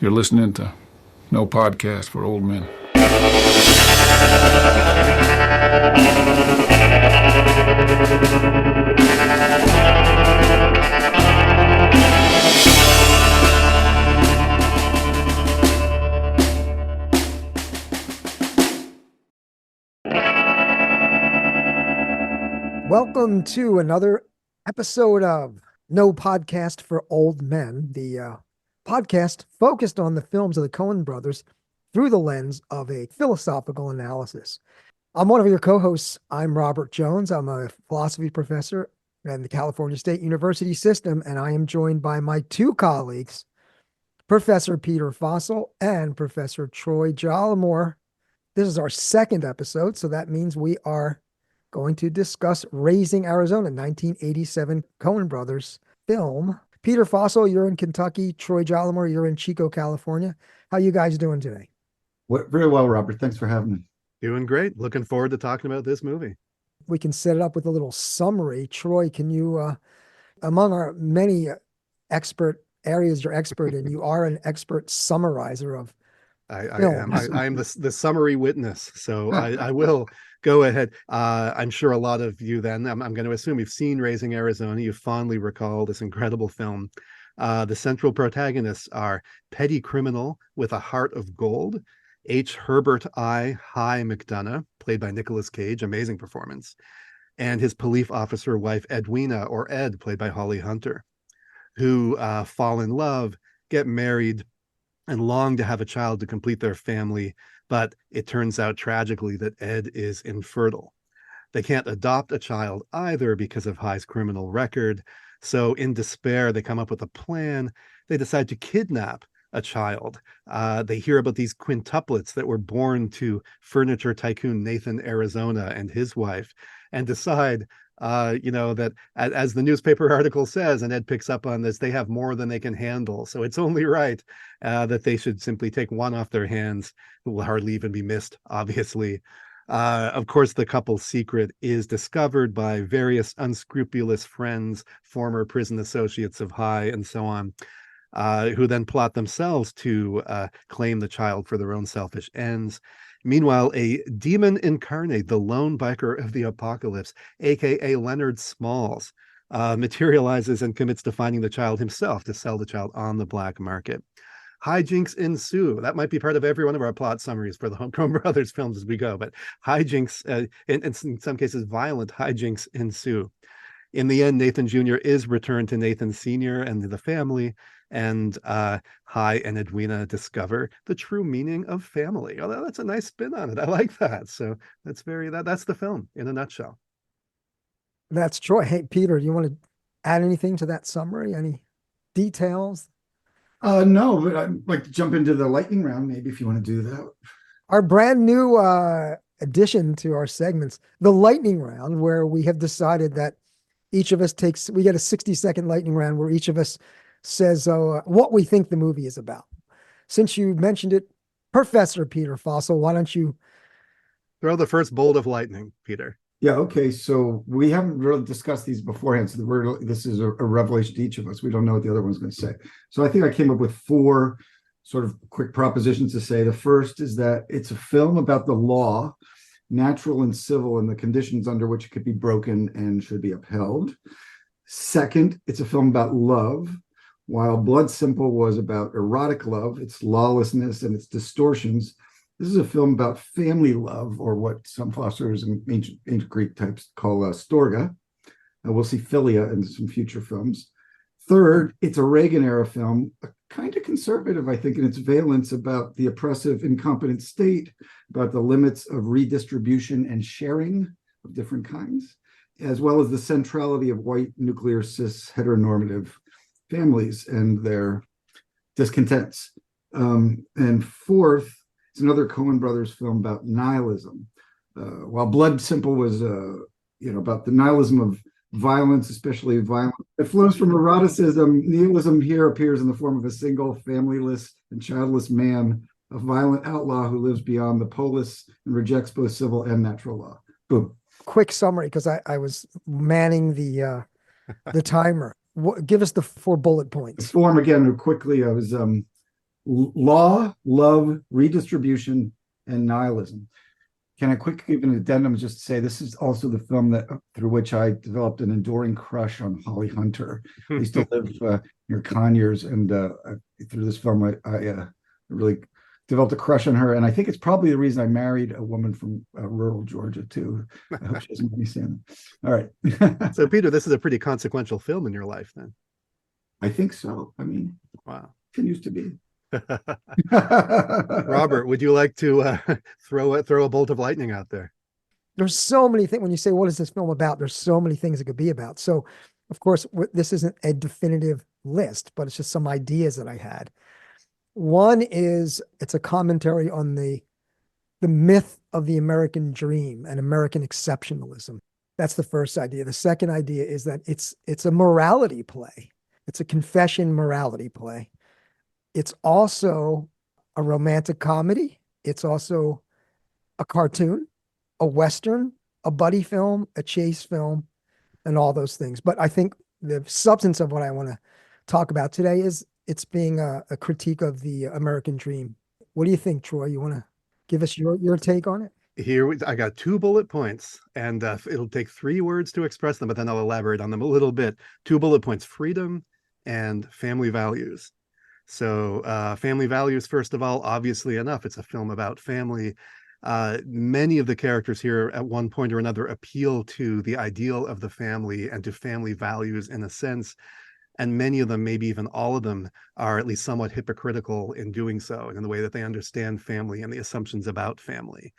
You're listening to No Podcast for Old Men. Welcome to another episode of No Podcast for Old Men, the podcast focused on the films of the Coen brothers through the lens of a philosophical analysis. I'm one of your co-hosts. I'm Robert Jones. I'm a philosophy professor in the California State University system, and I am joined by my two colleagues, Professor Peter Fossel and Professor Troy Jollimore. This is our second episode, so that means we are going to discuss Raising Arizona, 1987 Coen brothers film. Peter Fossel, you're in Kentucky. Troy Jollimore, you're in Chico, California. How you guys doing today? Very well, Robert. Thanks for having me. Doing great. Looking forward to talking about this movie. We can set it up with a little summary. Troy, can you, among our many expert areas you're expert in, you are an expert summarizer of I am the summary witness, so I will go ahead. I'm sure a lot of you then, I'm going to assume you've seen Raising Arizona. You fondly recall this incredible film. The central protagonists are petty criminal with a heart of gold, H. Herbert I. High McDonough, played by Nicolas Cage, amazing performance, and his police officer wife Edwina, or Ed, played by Holly Hunter, who fall in love, get married, and long to have a child to complete their family, but it turns out tragically that Ed is infertile. They can't adopt a child either because of High's criminal record, so in despair, they come up with a plan. They decide to kidnap a child. They hear about these quintuplets that were born to furniture tycoon Nathan Arizona and his wife, and decide that as the newspaper article says, and Ed picks up on this, they have more than they can handle. So it's only right that they should simply take one off their hands, who will hardly even be missed, obviously. Of course, the couple's secret is discovered by various unscrupulous friends, former prison associates of High, and so on, who then plot themselves to claim the child for their own selfish ends. Meanwhile, a demon incarnate, the lone biker of the apocalypse, aka Leonard Smalls, materializes and commits to finding the child himself to sell the child on the black market. Hijinks ensue. That might be part of every one of our plot summaries for the Coen Brothers films as we go, but hijinks, in some cases, violent hijinks ensue. In the end, Nathan Jr. is returned to Nathan Sr. and the family, and High and Edwina discover the true meaning of family. Although that's a nice spin on it. I like that. So that's the film in a nutshell. That's Troy. Hey, Peter, do you want to add anything to that summary? Any details? No, but I'd like to jump into the lightning round, maybe, if you want to do that. Our brand new addition to our segments, the lightning round, where we have decided that each of us we get a 60-second lightning round where each of us says what we think the movie is about. Since you mentioned it, Professor Peter Fossel, why don't you throw the first bolt of lightning, Peter? Yeah, okay. So we haven't really discussed these beforehand. So this is a revelation to each of us. We don't know what the other one's going to say. So I think I came up with four sort of quick propositions to say. The first is that it's a film about the law, natural and civil, and the conditions under which it could be broken and should be upheld. Second, it's a film about love. While Blood Simple was about erotic love, its lawlessness and its distortions, this is a film about family love, or what some philosophers and ancient Greek types call storga. We'll see philia in some future films. Third, it's a Reagan-era film, kind of conservative, I think, in its valence about the oppressive, incompetent state, about the limits of redistribution and sharing of different kinds, as well as the centrality of white, nuclear, cis, heteronormative families and their discontents. And fourth, it's another Coen Brothers film about nihilism. While Blood Simple was, about the nihilism of violence, especially violence that flows from eroticism, nihilism here appears in the form of a single, familyless, and childless man, a violent outlaw who lives beyond the polis and rejects both civil and natural law. Boom. Quick summary, because I was manning the timer. Give us the 4 bullet points. Form again quickly. I was Law, love, redistribution, and nihilism. Can I quickly give an addendum just to say this is also the film that through which I developed an enduring crush on Holly Hunter. I used to live near Conyers, and through this film, I really developed a crush on her. And I think it's probably the reason I married a woman from rural Georgia, too. I hope she doesn't mind me saying that. All right. So, Peter, this is a pretty consequential film in your life, then. I think so. I mean, wow. Continues to be. Robert, would you like to throw a bolt of lightning out there? There's so many things when you say, what is this film about? There's so many things it could be about. So, of course, this isn't a definitive list, but it's just some ideas that I had. One is it's a commentary on the myth of the American dream and American exceptionalism. That's the first idea. The second idea is that it's a morality play. It's a confession morality play. It's also a romantic comedy. It's also a cartoon, a Western, a buddy film, a chase film, and all those things. But I think the substance of what I want to talk about today is it's being a critique of the American dream. What do you think, Troy? You want to give us your take on it? I got 2 bullet points, and it'll take 3 words to express them, but then I'll elaborate on them a little bit. 2 bullet points: freedom and family values. So family values, first of all, obviously enough, it's a film about family. Many of the characters here at one point or another appeal to the ideal of the family and to family values in a sense. And many of them, maybe even all of them, are at least somewhat hypocritical in doing so, and in the way that they understand family and the assumptions about family.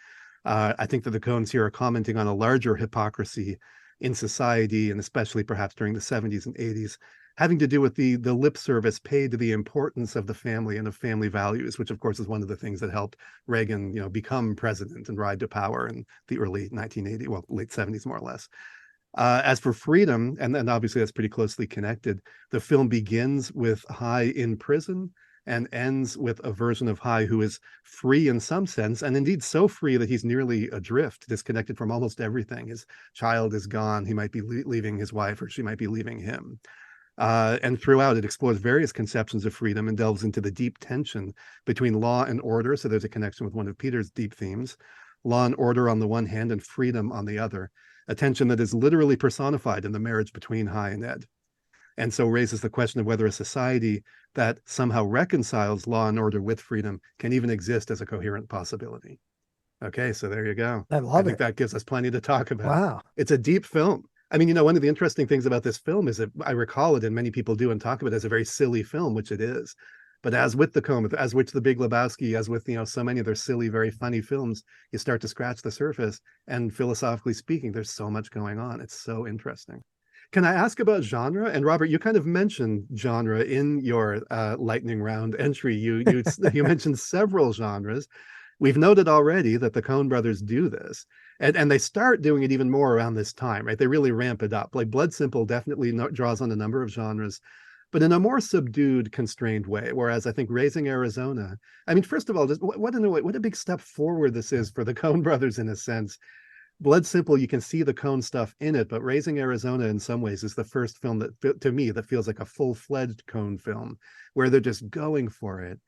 I think that the Coens here are commenting on a larger hypocrisy in society, and especially perhaps during the 70s and 80s, having to do with the lip service paid to the importance of the family and of family values, which of course is one of the things that helped Reagan, become president and ride to power in the early 1980s, well, late 70s, more or less. As for freedom, and then obviously that's pretty closely connected, the film begins with Hai in prison and ends with a version of Hai who is free in some sense, and indeed so free that he's nearly adrift, disconnected from almost everything. His child is gone. He might be leaving his wife, or she might be leaving him. And throughout, it explores various conceptions of freedom and delves into the deep tension between law and order. So there's a connection with one of Peter's deep themes: law and order on the one hand and freedom on the other, a tension that is literally personified in the marriage between Hai and Ed. And so raises the question of whether a society that somehow reconciles law and order with freedom can even exist as a coherent possibility. Okay, so there you go. I think that gives us plenty to talk about. Wow. It's a deep film. I mean, one of the interesting things about this film is that I recall it, and many people do, and talk about it as a very silly film, which it is. But as with the Coen, as with the Big Lebowski, as with so many of their silly, very funny films, you start to scratch the surface. And philosophically speaking, there's so much going on. It's so interesting. Can I ask about genre? And Robert, you kind of mentioned genre in your lightning round entry. You mentioned several genres. We've noted already that the Coen brothers do this, and they start doing it even more around this time, right? They really ramp it up. Like Blood Simple definitely draws on a number of genres, but in a more subdued, constrained way. Whereas I think Raising Arizona, I mean, first of all, just what a big step forward this is for the Coen brothers in a sense. Blood Simple, you can see the Coen stuff in it, but Raising Arizona in some ways is the first film that, to me, that feels like a full-fledged Coen film, where they're just going for it.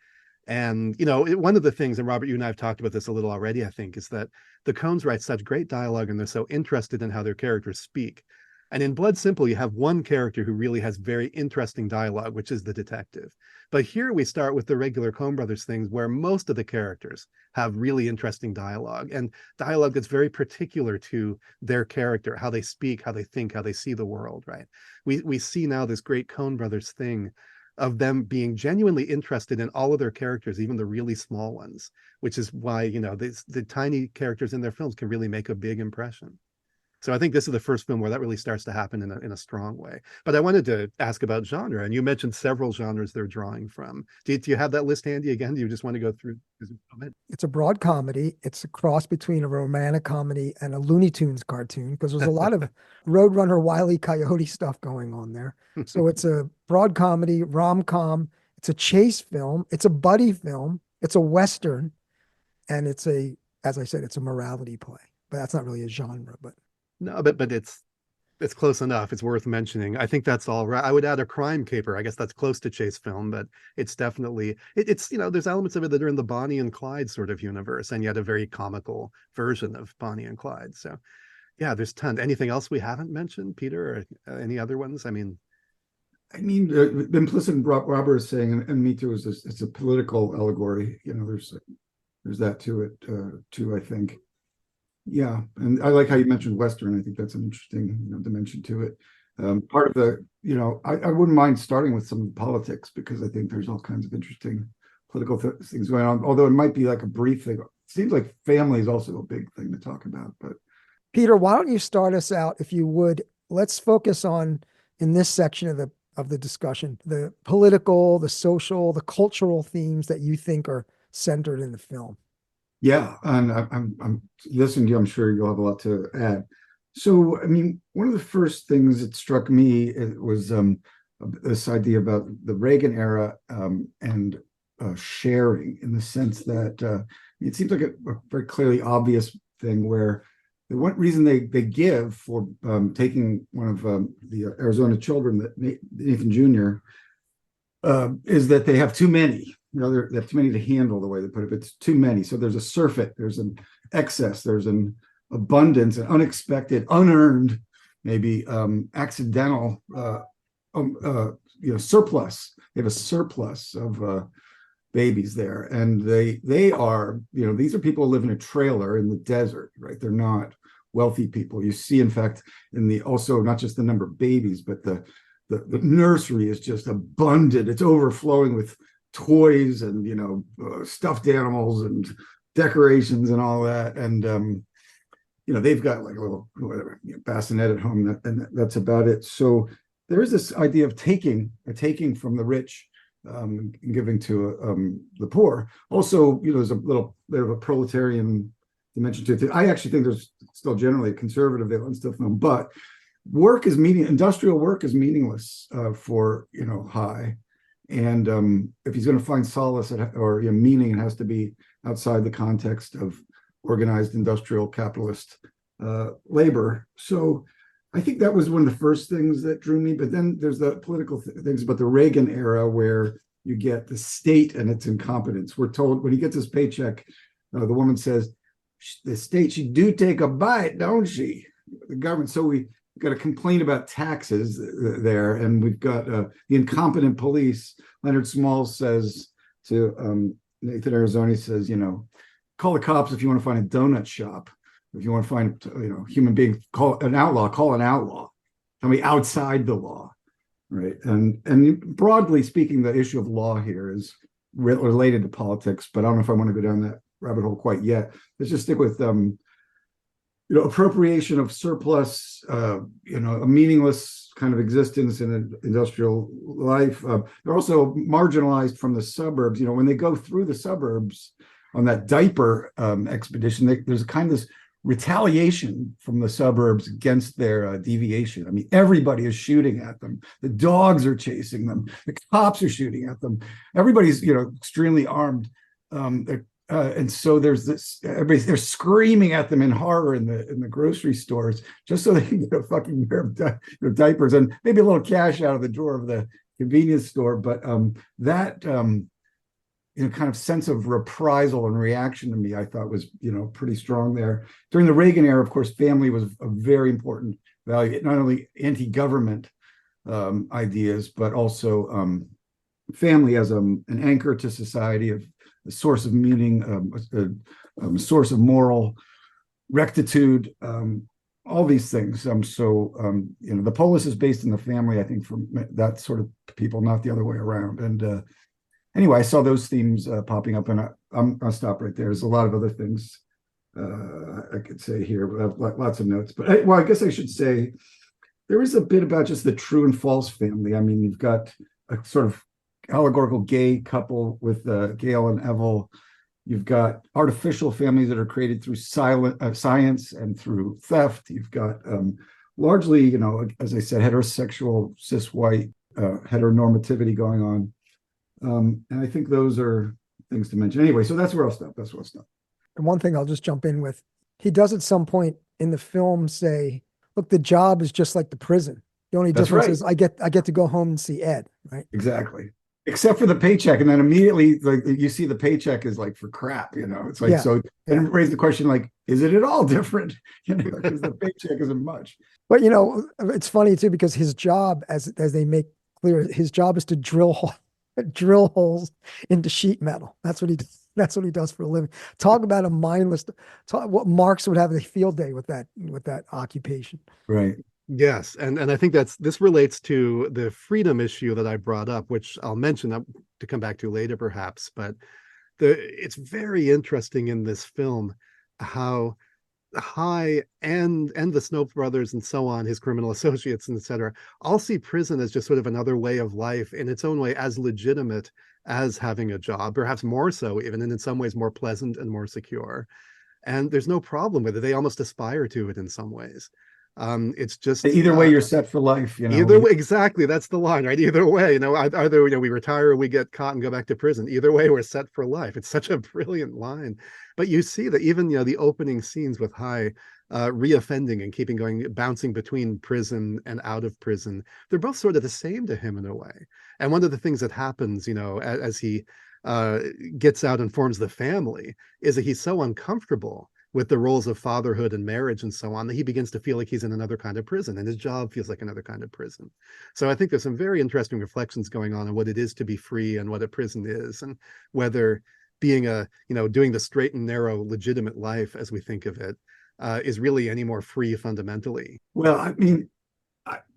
And, one of the things, and Robert, you and I have talked about this a little already, I think, is that the Coens write such great dialogue, and they're so interested in how their characters speak. And in Blood Simple, you have one character who really has very interesting dialogue, which is the detective. But here we start with the regular Coen brothers things, where most of the characters have really interesting dialogue, and dialogue that's very particular to their character, how they speak, how they think, how they see the world, right? We see now this great Coen brothers thing of them being genuinely interested in all of their characters, even the really small ones, which is why, the tiny characters in their films can really make a big impression. So I think this is the first film where that really starts to happen in a strong way. But I wanted to ask about genre, and you mentioned several genres they're drawing from. Do you have that list handy again? Do you just want to go through? It's a broad comedy. It's a cross between a romantic comedy and a Looney Tunes cartoon, because there's a lot of Roadrunner, Wile E. Coyote stuff going on there. So it's a broad comedy, rom-com. It's a chase film. It's a buddy film. It's a Western. And as I said, it's a morality play. But that's not really a genre. But no, but it's It's close enough. It's worth mentioning. I think that's all right. I would add a crime caper. I guess that's close to chase film, but it's definitely it's there's elements of it that are in the Bonnie and Clyde sort of universe, and yet a very comical version of Bonnie and Clyde. So yeah, there's tons. Anything else we haven't mentioned, Peter, or any other ones? The implicit in what Robert is saying, and me too, is this, it's a political allegory. There's that to it too, I think. Yeah, and I like how you mentioned Western. I think that's an interesting dimension to it. Part of the, I wouldn't mind starting with some politics, because I think there's all kinds of interesting political things going on, although it might be like a brief thing. It seems like family is also a big thing to talk about. But Peter, why don't you start us out, if you would? Let's focus on, in this section of the discussion, the political, the social, the cultural themes that you think are centered in the film. Yeah, and I'm listening to you. I'm sure you'll have a lot to add. So, one of the first things that struck me was this idea about the Reagan era and sharing, in the sense that it seems like a very clearly obvious thing, where the one reason they give for taking one of the Arizona children, that Nathan Jr., is that they have too many. They have too many to handle, the way they put it. It's too many. So there's a surfeit, there's an excess, there's an abundance, an unexpected, unearned, maybe accidental, surplus. They have a surplus of babies there, and they are, these are people who live in a trailer in the desert, right? They're not wealthy people. You see, in fact, also not just the number of babies, but the nursery is just abundant. It's overflowing with toys and stuffed animals and decorations and all that, and they've got like a little bassinet at home, and that's about it. So there is this idea of taking from the rich and giving to the poor. Also, there's a little bit of a proletarian dimension to it. I actually think there's still generally a conservative valence to film, but industrial work is meaningless for high. And if he's going to find solace or meaning, it has to be outside the context of organized industrial capitalist labor. So I think that was one of the first things that drew me. But then there's the political things about the Reagan era, where you get the state and its incompetence. We're told when he gets his paycheck, the woman says, "The state, she do take a bite, don't she?" The government. So we got a complaint about taxes there, and we've got the incompetent police. Leonard Smalls says to Nathan Arizona, says, call the cops if you want to find a donut shop. If you want to find human being, call an outlaw. Somebody outside the law, right? And broadly speaking, the issue of law here is related to politics, but I don't know if I want to go down that rabbit hole quite yet. Let's just stick with appropriation of surplus, a meaningless kind of existence in an industrial life. They're also marginalized from the suburbs. When they go through the suburbs on that diaper expedition, there's kind of this retaliation from the suburbs against their deviation. Everybody is shooting at them. The dogs are chasing them. The cops are shooting at them. Everybody's, extremely armed. And so there's this, they're screaming at them in horror in the grocery stores, just so they can get a fucking pair of diapers and maybe a little cash out of the drawer of the convenience store. But that kind of sense of reprisal and reaction to me, I thought was pretty strong there. During the Reagan era, of course, family was a very important value, not only anti-government ideas, but also family as an anchor to society, of a source of meaning, a source of moral rectitude, all these things. The polis is based in the family, I think, for that sort of people, not the other way around. And anyway, I saw those themes popping up, and I'll stop right there. There's a lot of other things I could say here, but I have lots of notes. But I guess I should say there is a bit about just the true and false family. You've got a sort of allegorical gay couple with Gail and Evel. You've got artificial families that are created through science and through theft. You've got largely, as I said, heterosexual, cis white heteronormativity going on. And I think those are things to mention. Anyway, so that's where I'll stop. And one thing I'll just jump in with, he does at some point in the film say, look, the job is just like the prison. The only That's difference right. is I get to go home and see Ed, right? Exactly. Except for the paycheck, and then immediately, like you see, the paycheck is like for crap. It's like Yeah, so. Then yeah. it raised the question, like, is it at all different? Because the paycheck isn't much. But it's funny too because his job, as they make clear, his job is to drill holes into sheet metal. That's what he does. That's what he does for a living. Talk about a mindless. Talk what Marx would have a field day with that occupation. Right. Yes, and I think this relates to the freedom issue that I brought up, which I'll mention to come back to later, perhaps. But it's very interesting in this film how High and the Snopes brothers and so on, his criminal associates and etc., all see prison as just sort of another way of life in its own way, as legitimate as having a job, perhaps more so even, and in some ways more pleasant and more secure. And there's no problem with it. They almost aspire to it in some ways. It's just Either way, you're set for life. Either way, exactly. That's the line, right? Either way, either we retire or we get caught and go back to prison. Either way, we're set for life. It's such a brilliant line. But you see that even the opening scenes with High reoffending and keeping going, bouncing between prison and out of prison, they're both sort of the same to him in a way. And one of the things that happens, as he gets out and forms the family, is that he's so uncomfortable with the roles of fatherhood and marriage and so on, that he begins to feel like he's in another kind of prison, and his job feels like another kind of prison. So I think there's some very interesting reflections going on what it is to be free and what a prison is, and whether being doing the straight and narrow legitimate life as we think of it is really any more free fundamentally. Well, I mean,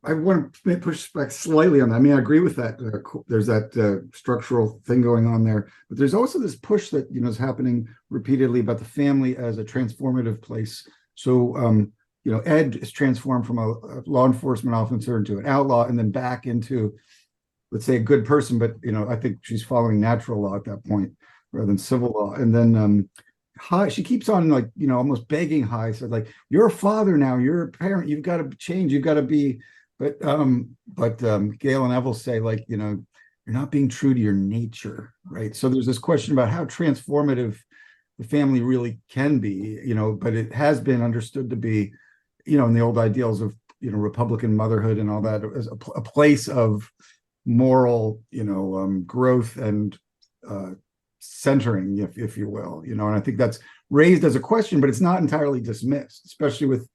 I want to push back slightly on that. I mean, I agree with that. There's that structural thing going on there, but there's also this push that is happening repeatedly about the family as a transformative place. So, Ed is transformed from a law enforcement officer into an outlaw, and then back into, let's say, a good person. But I think she's following natural law at that point rather than civil law. And then High, she keeps on almost begging High, said like, you're a father now, you're a parent, you've got to change, you've got to be. But Gail and Neville say, like, you're not being true to your nature, right? So there's this question about how transformative the family really can be, but it has been understood to be, in the old ideals of, Republican motherhood and all that, as a place of moral, growth and centering, if you will, and I think that's raised as a question, but it's not entirely dismissed, especially with,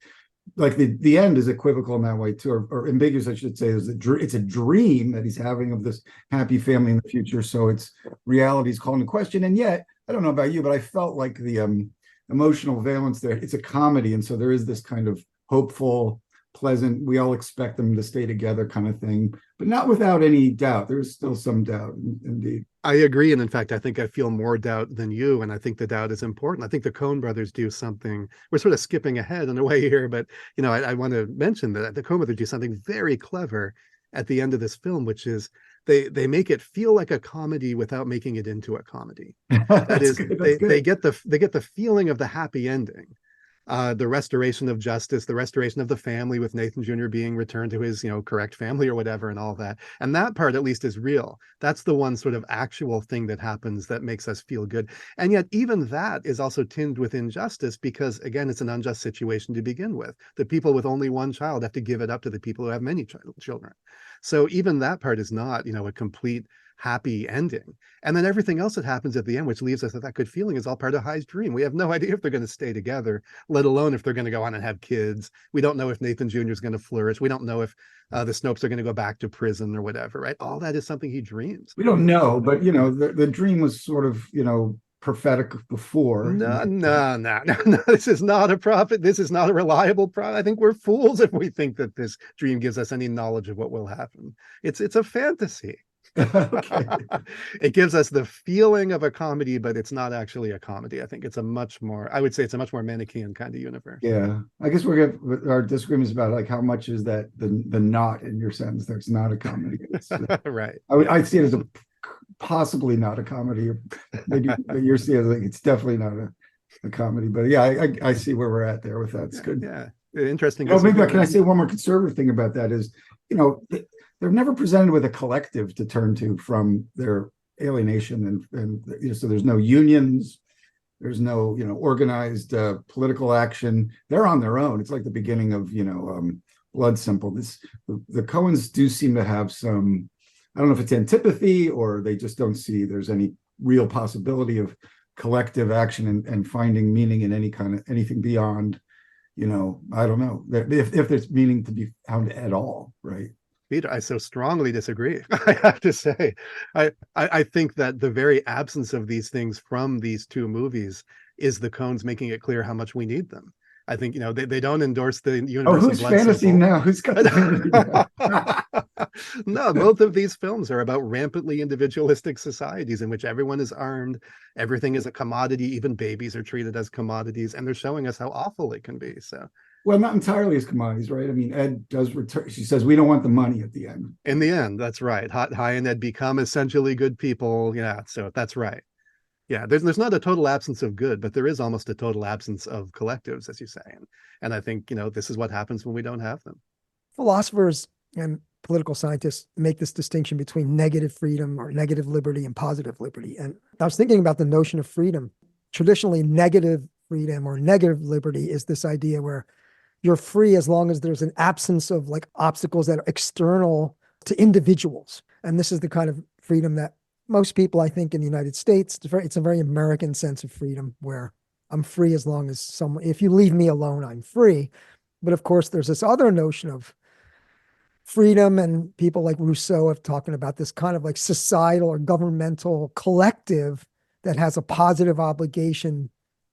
like, the end is equivocal in that way too, or ambiguous, I should say. It's a dream that he's having of this happy family in the future. So it's reality is called into question. And yet, I don't know about you, but I felt like the emotional valence there, it's a comedy. And so there is this kind of hopeful, pleasant, we all expect them to stay together kind of thing, but not without any doubt. There's still some doubt, indeed. I agree. And in fact, I think I feel more doubt than you. And I think the doubt is important. I think the Coen brothers do something. We're sort of skipping ahead in a way here, but I want to mention that the Coen brothers do something very clever at the end of this film, which is they make it feel like a comedy without making it into a comedy. That is, they get the feeling of the happy ending. The restoration of justice, the restoration of the family with Nathan Jr. being returned to his, correct family or whatever and all that. And that part at least is real. That's the one sort of actual thing that happens that makes us feel good. And yet even that is also tinged with injustice because, again, it's an unjust situation to begin with. The people with only one child have to give it up to the people who have many children. So even that part is not, a complete happy ending. And then everything else that happens at the end, which leaves us with that good feeling, is all part of High's dream. We have no idea if they're going to stay together, let alone if they're going to go on and have kids. We don't know if Nathan Jr. is going to flourish. We don't know if the Snopes are going to go back to prison or whatever, right? All that is something he dreams. We don't know, but the dream was sort of prophetic before. No. This is not a prophet. This is not a reliable prophet. I think we're fools if we think that this dream gives us any knowledge of what will happen. It's a fantasy. Okay. It gives us the feeling of a comedy, but it's not actually a comedy. I think it's a much more Manichaean kind of universe. Yeah, I guess our disagreements about like how much is that the not in your sentence that's not a comedy. Right. I see it as a possibly not a comedy. Maybe you're seeing it like it's definitely not a comedy. But yeah, I see where we're at there with that. It's good. Yeah, interesting. Oh, maybe can I say one more conservative thing about that is, they're never presented with a collective to turn to from their alienation, and so there's no unions, there's no organized political action. They're on their own. It's like the beginning of Blood Simple. The Coens do seem to have some, I don't know if it's antipathy or they just don't see there's any real possibility of collective action and finding meaning in anything beyond, I don't know, if there's meaning to be found at all, right? Peter, I so strongly disagree. I have to say, I think that the very absence of these things from these two movies is the Coens making it clear how much we need them. I think, they don't endorse the universe who's of Blood fantasy Simple. now? Who's got the fantasy now? No, both of these films are about rampantly individualistic societies in which everyone is armed, everything is a commodity, even babies are treated as commodities, and they're showing us how awful it can be. So, well, not entirely as commodities, right? I mean, Ed does return. She says, we don't want the money at the end. In the end, that's right. Hi and Ed become essentially good people. Yeah, so that's right. Yeah, there's not a total absence of good, but there is almost a total absence of collectives, as you say. And I think, this is what happens when we don't have them. Philosophers and political scientists make this distinction between negative freedom or negative liberty and positive liberty. And I was thinking about the notion of freedom. Traditionally, negative freedom or negative liberty is this idea where you're free as long as there's an absence of like obstacles that are external to individuals. And this is the kind of freedom that most people, I think, in the United States, it's a very American sense of freedom where I'm free as long as if you leave me alone, I'm free. But of course, there's this other notion of freedom, and people like Rousseau have talking about this kind of like societal or governmental collective that has a positive obligation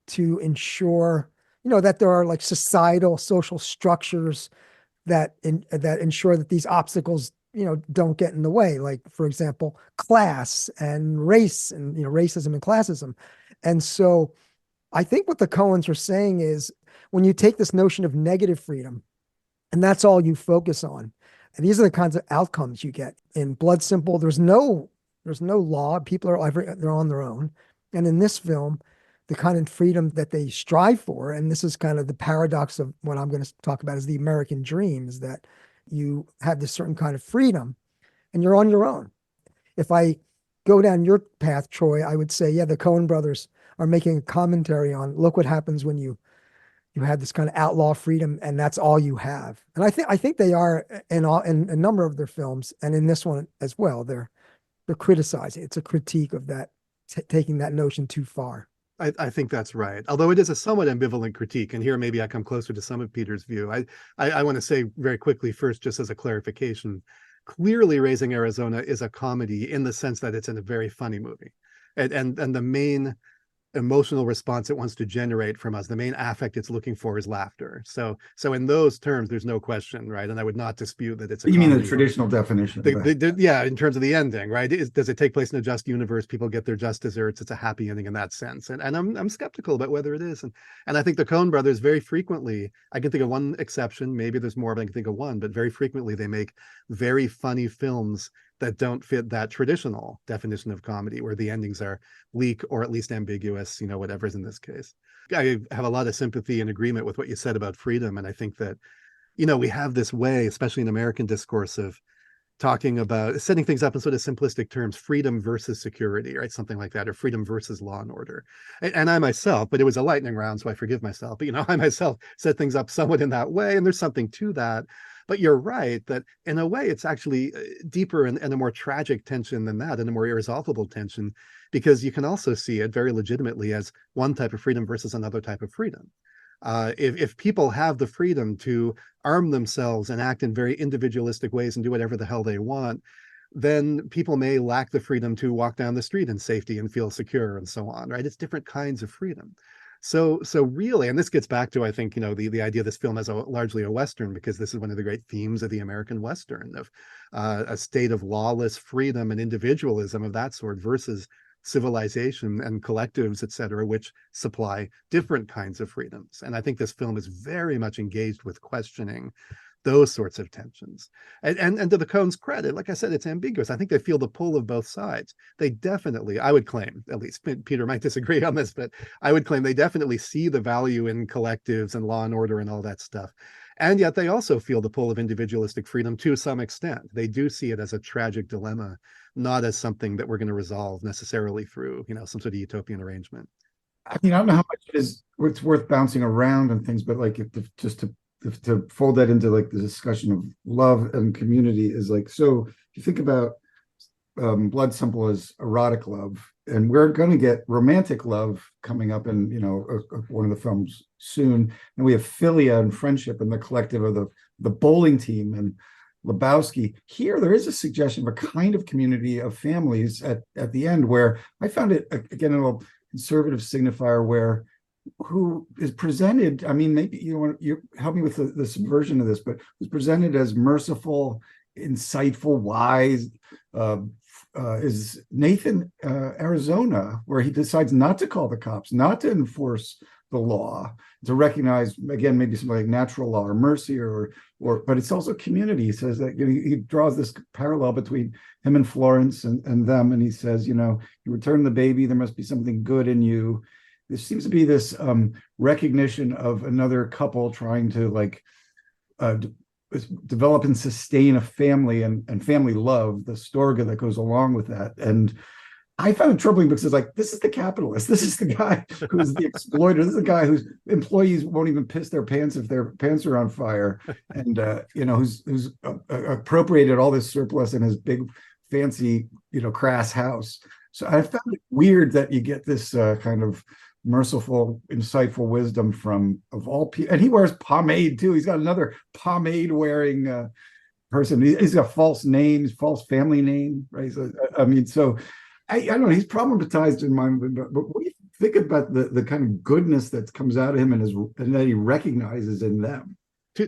to ensure, that there are like societal social structures that ensure that these obstacles don't get in the way, like, for example, class and race and, racism and classism. And so I think what the Coens are saying is when you take this notion of negative freedom and that's all you focus on, and these are the kinds of outcomes you get. In Blood Simple, there's no law. People they're on their own. And in this film, the kind of freedom that they strive for, and this is kind of the paradox of what I'm going to talk about is the American dream, is that you have this certain kind of freedom and you're on your own. If I go down your path, Troy, I would say, yeah, the Coen brothers are making a commentary on, look what happens when you have this kind of outlaw freedom and that's all you have. And I think they are in a number of their films, and in this one as well, they're criticizing. It's a critique of that, taking that notion too far. I think that's right. Although it is a somewhat ambivalent critique, and here maybe I come closer to some of Peter's view. I want to say very quickly first, just as a clarification, clearly Raising Arizona is a comedy in the sense that it's in a very funny movie. And the main emotional response it wants to generate from us, the main affect it's looking for is laughter. So in those terms, there's no question, right? And I would not dispute that it's a comedy. Mean the traditional definition? Yeah, in terms of the ending, right? Does it take place in a just universe? People get their just desserts. It's a happy ending in that sense. And I'm skeptical about whether it is. And I think the Coen brothers very frequently, I can think of one exception, maybe there's more, but I can think of one, but very frequently they make very funny films that don't fit that traditional definition of comedy, where the endings are bleak or at least ambiguous, whatever's in this case. I have a lot of sympathy and agreement with what you said about freedom. And I think that, we have this way, especially in American discourse, of talking about setting things up in sort of simplistic terms, freedom versus security, right? Something like that, or freedom versus law and order. And I myself, but it was a lightning round, so I forgive myself, but, I myself set things up somewhat in that way. And there's something to that. But you're right that in a way, it's actually deeper and a more tragic tension than that, and a more irresolvable tension, because you can also see it very legitimately as one type of freedom versus another type of freedom. If people have the freedom to arm themselves and act in very individualistic ways and do whatever the hell they want, then people may lack the freedom to walk down the street in safety and feel secure and so on, right? It's different kinds of freedom. So really, and this gets back to, I think, the idea of this film as largely a Western, because this is one of the great themes of the American Western, of a state of lawless freedom and individualism of that sort versus civilization and collectives, et cetera, which supply different kinds of freedoms. And I think this film is very much engaged with questioning those sorts of tensions. And to the Coens' credit, like I said, it's ambiguous. I think they feel the pull of both sides. They definitely, I would claim, at least Peter might disagree on this, but I would claim they definitely see the value in collectives and law and order and all that stuff. And yet they also feel the pull of individualistic freedom to some extent. They do see it as a tragic dilemma, not as something that we're going to resolve necessarily through, some sort of utopian arrangement. I don't know how much it's worth bouncing around and things, but like just to to fold that into like the discussion of love and community is like, so if you think about Blood Simple as erotic love, and we're going to get romantic love coming up in one of the films soon, and we have philia and friendship and the collective of the bowling team and Lebowski. Here there is a suggestion of a kind of community of families at the end, where I found it again a little conservative signifier where who is presented, I mean, maybe you help me with the subversion of this, but who's presented as merciful, insightful, wise, is Nathan Arizona, where he decides not to call the cops, not to enforce the law, to recognize, again, maybe something like natural law or mercy, but it's also community. He says that he draws this parallel between him and Florence and them, and he says, you return the baby, there must be something good in you. There seems to be this recognition of another couple trying to develop and sustain a family and family love, the storge that goes along with that. And I found it troubling because it's like, this is the capitalist. This is the guy who's the exploiter. This is the guy whose employees won't even piss their pants if their pants are on fire. And, who's appropriated all this surplus in his big, fancy, crass house. So I found it weird that you get this kind of merciful, insightful wisdom of all people. And he wears pomade too. He's got another pomade wearing person. He's got false names, false family name, right? So, I don't know. He's problematized in my mind, but what do you think about the kind of goodness that comes out of him and that he recognizes in them?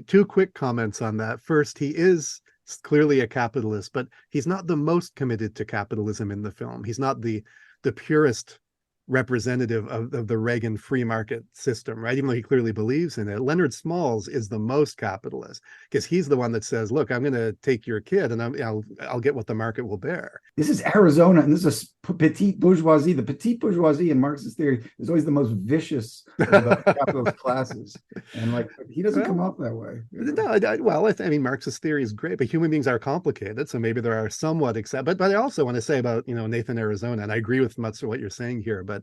Two quick comments on that. First, he is clearly a capitalist, but he's not the most committed to capitalism in the film. He's not the purest representative of the Reagan free market system, right? Even though he clearly believes in it. Leonard Smalls is the most capitalist because he's the one that says, look, I'm going to take your kid and I'll get what the market will bear. This is Arizona, and this is petite bourgeoisie. The petite bourgeoisie in Marxist theory is always the most vicious of the capitalist classes. And he doesn't come off that way. No, I mean, Marxist theory is great, but human beings are complicated. So maybe there are somewhat but I also want to say about, Nathan Arizona, and I agree with much of what you're saying here, but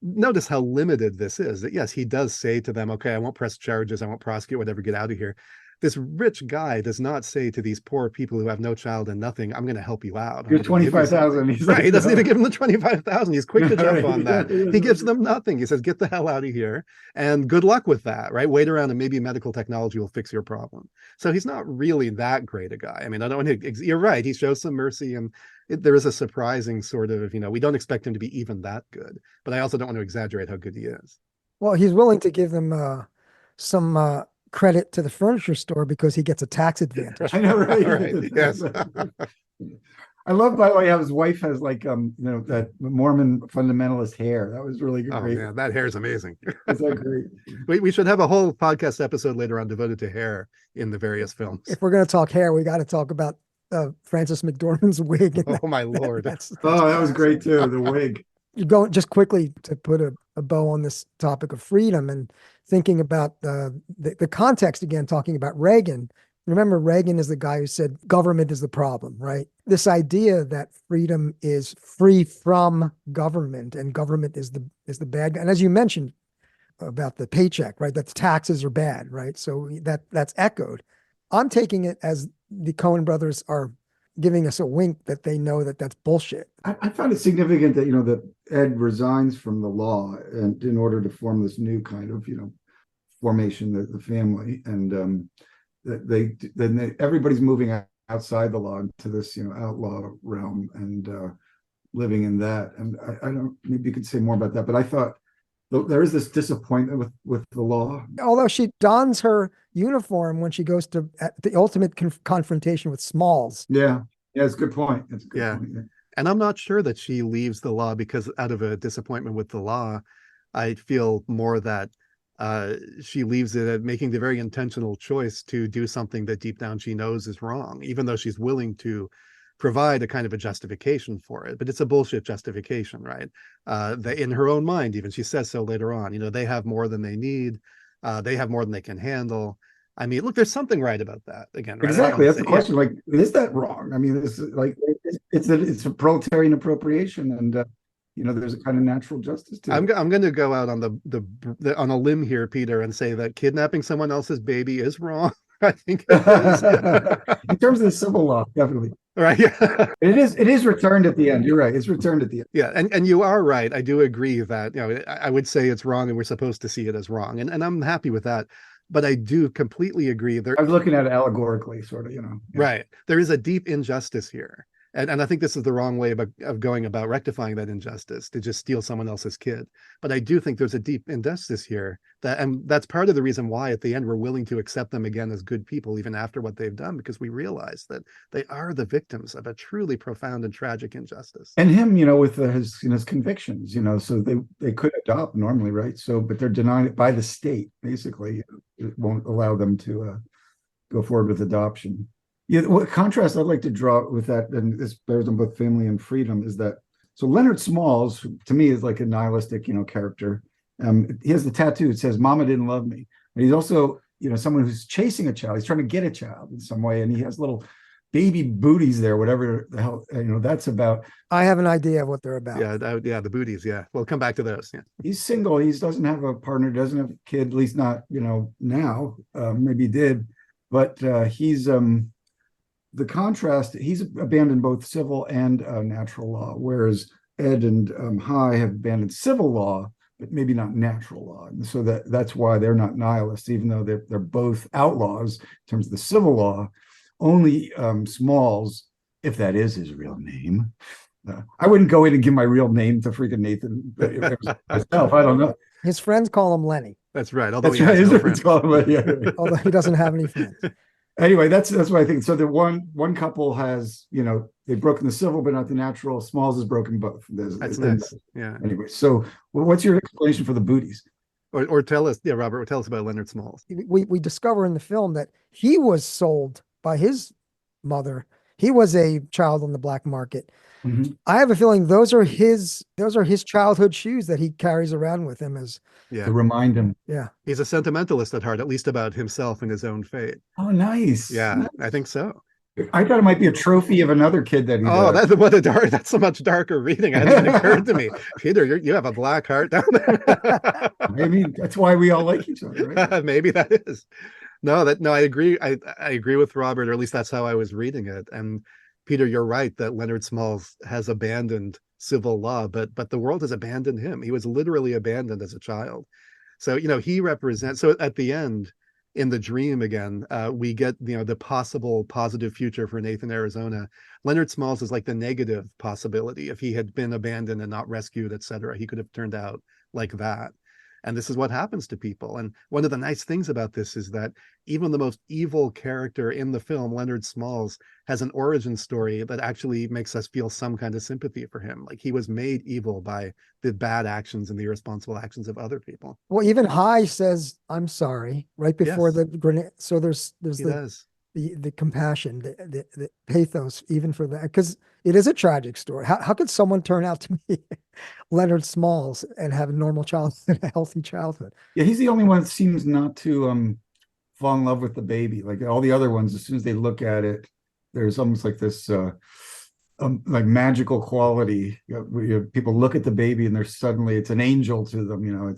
notice how limited this is. That yes, he does say to them, okay, I won't press charges, I won't prosecute, whatever, get out of here. This rich guy does not say to these poor people who have no child and nothing, I'm going to help you out. You're 25,000. Right. He doesn't even give them the 25,000. He's quick to jump on that. He gives them nothing. He says, get the hell out of here and good luck with that, right? Wait around and maybe medical technology will fix your problem. So he's not really that great a guy. I mean, I don't want to, you're right. He shows some mercy and there is a surprising sort of, we don't expect him to be even that good, but I also don't want to exaggerate how good he is. Well, he's willing to give them some credit to the furniture store because he gets a tax advantage. I know, right? Right. Yes. I love, by the way, how his wife has that Mormon fundamentalist hair. That was really great. Oh man, that hair is amazing. Is that great? We should have a whole podcast episode later on devoted to hair in the various films. If we're going to talk hair, we got to talk about Frances McDormand's wig. Oh my Lord. That's that was great too. The wig. You go just quickly to put a bow on this topic of freedom and thinking about the context again, talking about Reagan. Remember, Reagan is the guy who said government is the problem, right? This idea that freedom is free from government and government is the bad guy. And as you mentioned about the paycheck, right? That the taxes are bad, right? So that's echoed. I'm taking it as the Coen brothers are giving us a wink that they know that that's bullshit. I found it significant that that Ed resigns from the law and in order to form this new kind of formation, the family, and everybody's moving outside the law into this outlaw realm and living in that. And I don't, maybe you could say more about that, but I thought there is this disappointment with the law. Although she dons her uniform when she goes to the ultimate confrontation with Smalls. Yeah, it's a good point. It's a good point. Yeah. And I'm not sure that she leaves the law because out of a disappointment with the law. I feel more that she leaves it at making the very intentional choice to do something that deep down she knows is wrong, even though she's willing to provide a kind of a justification for it. But it's a bullshit justification, right? In her own mind, even she says so later on, they have more than they need. They have more than they can handle. I mean, look, there's something right about that. Again, right? Exactly. That's the question. Yeah. Is that wrong? I mean, it's a proletarian appropriation, and there's a kind of natural justice to I'm it. going to go out on on a limb here, Peter, and say that kidnapping someone else's baby is wrong. I think it is. In terms of the civil law, definitely. Right. Yeah. It is returned at the end. You're right. It's returned at the end. Yeah, and you are right. I do agree that, I would say it's wrong and we're supposed to see it as wrong. And I'm happy with that. But I do completely agree. I was looking at it allegorically, sort of, Yeah. Right. There is a deep injustice here. And I think this is the wrong way of going about rectifying that injustice, to just steal someone else's kid. But I do think there's a deep injustice here, and that's part of the reason why at the end we're willing to accept them again as good people, even after what they've done, because we realize that they are the victims of a truly profound and tragic injustice. And him, with his convictions, so they could adopt normally, right? So, but they're denied it by the state, basically. It won't allow them to go forward with adoption. Yeah, what contrast I'd like to draw with that, and this bears on both family and freedom, is that so Leonard Smalls, to me, is like a nihilistic, character. He has the tattoo. It says "Mama didn't love me," and he's also, someone who's chasing a child. He's trying to get a child in some way, and he has little baby booties there, whatever the hell that's about. I have an idea of what they're about. Yeah, the booties. Yeah, we'll come back to those. Yeah, he's single. He doesn't have a partner. Doesn't have a kid. At least not, now. Maybe he did, but he's the contrast, he's abandoned both civil and natural law, whereas Ed and High have abandoned civil law, but maybe not natural law. And so that's why they're not nihilists, even though they're both outlaws in terms of the civil law. Only Smalls, if that is his real name. I wouldn't go in and give my real name to freaking Nathan myself. I don't know. His friends call him Lenny. That's right. Although that's right. His friends. Although he doesn't have any friends. Anyway, that's what I think. So the one couple has, they've broken the civil, but not the natural. Smalls has broken both. That's nice. Yeah. Anyway, so what's your explanation for the booties? Or tell us, Robert, tell us about Leonard Smalls. We discover in the film that he was sold by his mother. He was a child on the black market. Mm-hmm. I have a feeling those are his childhood shoes that he carries around with him to remind him. Yeah. He's a sentimentalist at heart, at least about himself and his own fate. Oh, nice. Yeah, nice. I think so. I thought it might be a trophy of another kid that he does. That's a much darker reading. It hadn't even occurred to me. Peter, you have a black heart down there. Maybe that's why we all like each other, right? Maybe that is. No, I agree. I agree with Robert, or at least that's how I was reading it. And Peter, you're right that Leonard Smalls has abandoned civil law, but the world has abandoned him. He was literally abandoned as a child. So, he represents, so at the end, in the dream again, we get, the possible positive future for Nathan, Arizona. Leonard Smalls is like the negative possibility. If he had been abandoned and not rescued, etc., he could have turned out like that. And this is what happens to people. And one of the nice things about this is that even the most evil character in the film, Leonard Smalls, has an origin story that actually makes us feel some kind of sympathy for him. Like he was made evil by the bad actions and the irresponsible actions of other people. Well, even High says, "I'm sorry," right before the grenade. So there's the compassion, the pathos, even for that, because it is a tragic story. How could someone turn out to be Leonard Smalls and have a normal childhood, a healthy childhood? Yeah, he's the only one that seems not to fall in love with the baby. Like all the other ones, as soon as they look at it, there's almost like this like magical quality. People look at the baby and it's an angel to them.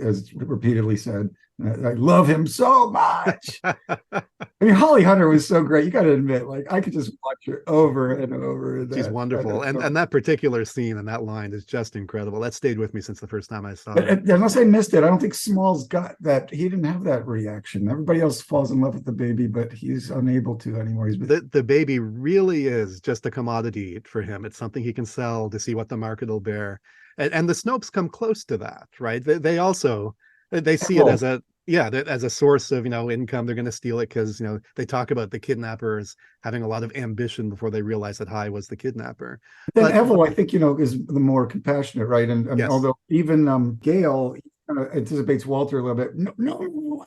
As repeatedly said, I love him so much. I mean, Holly Hunter was so great. You got to admit, like I could just watch her over and over. She's wonderful, and that particular scene and that line is just incredible. That stayed with me since the first time I saw it. Unless I missed it, I don't think Smalls got that. He didn't have that reaction. Everybody else falls in love with the baby, but he's unable to anymore. The baby really is just a commodity for him. It's something he can sell to see what the market will bear. And the Snopes come close to that, right? They also see it as a source of income. They're going to steal it because they talk about the kidnappers having a lot of ambition before they realize that High was the kidnapper. Then Evel, I think is the more compassionate, right? And yes. Although even Gail kind of anticipates Walter a little bit. No.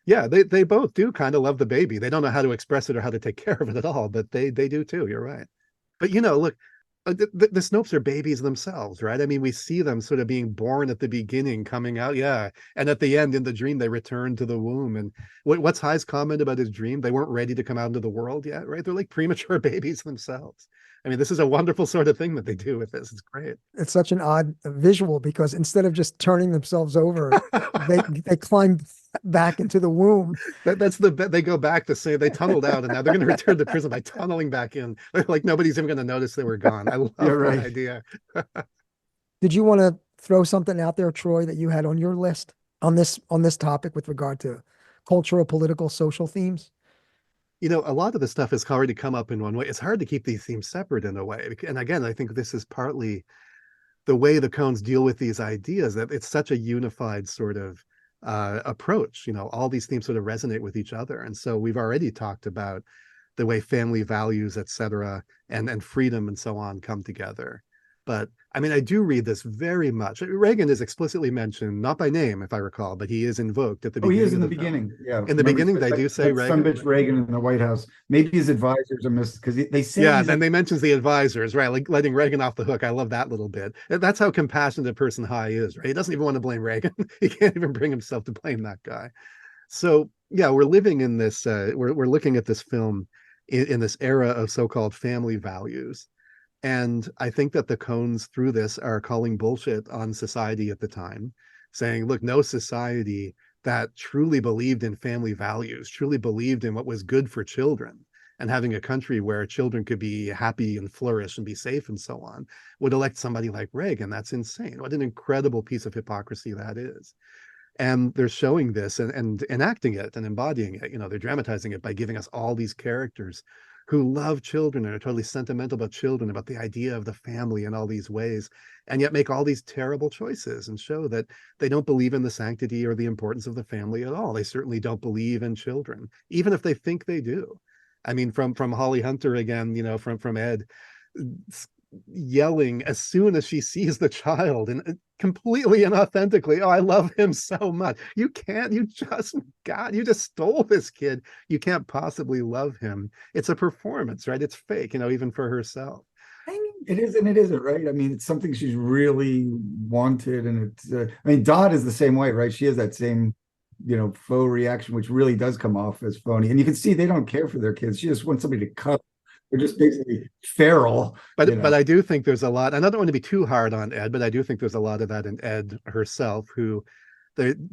Yeah, they both do kind of love the baby. They don't know how to express it or how to take care of it at all, but they do too. You're right. But look, the Snopes are babies themselves, right? I mean, we see them sort of being born at the beginning, coming out, yeah, and at the end in the dream they return to the womb. And what's High's comment about his dream? They weren't ready to come out into the world yet, right? They're like premature babies themselves. I mean, this is a wonderful sort of thing that they do with this. It's great. It's such an odd visual because instead of just turning themselves over, they climb back into the womb. That's they go back to say they tunneled out and now they're going to return to prison by tunneling back in. Like nobody's even going to notice they were gone. I love that idea. Did you want to throw something out there, Troy, that you had on your list on this topic with regard to cultural, political, social themes? You know, a lot of the stuff has already come up in one way. It's hard to keep these themes separate in a way. And again, I think this is partly the way the Coens deal with these ideas, that it's such a unified sort of approach. You know, all these themes sort of resonate with each other. And so we've already talked about the way family values, et cetera, and freedom and so on come together. But I mean, I do read this very much. Reagan is explicitly mentioned, not by name, if I recall, but he is invoked at the beginning. He is in the beginning. Yeah. In the beginning, they do say Reagan. Some bitch Reagan in the White House. Maybe his advisors are missed because they say. Yeah, then they mentions the advisors, right? Like letting Reagan off the hook. I love that little bit. That's how compassionate a person High is, right? He doesn't even want to blame Reagan. He can't even bring himself to blame that guy. So yeah, we're living in this. We're looking at this film in this era of so-called family values. And I think that the Coens through this are calling bullshit on society at the time, saying, look, no society that truly believed in family values, truly believed in what was good for children, and having a country where children could be happy and flourish and be safe and so on, would elect somebody like Reagan. That's insane. What an incredible piece of hypocrisy that is. And they're showing this and enacting it and embodying it. You know, they're dramatizing it by giving us all these characters who love children and are totally sentimental about children, about the idea of the family in all these ways, and yet make all these terrible choices and show that they don't believe in the sanctity or the importance of the family at all. They certainly don't believe in children, even if they think they do. I mean, from Holly Hunter again, you know, from Ed, yelling as soon as she sees the child and completely inauthentically, oh, I love him so much. You just stole this kid. You can't possibly love him. It's a performance, right? It's fake, you know, even for herself. I mean, it is and it isn't, right? I mean, it's something she's really wanted. And it's, I mean, Dot is the same way, right? She has that same, you know, faux reaction, which really does come off as phony. And you can see they don't care for their kids. She just wants somebody to cut. They're just basically feral. But I do think there's a lot, and I don't want to be too hard on Ed, but I do think there's a lot of that in Ed herself, who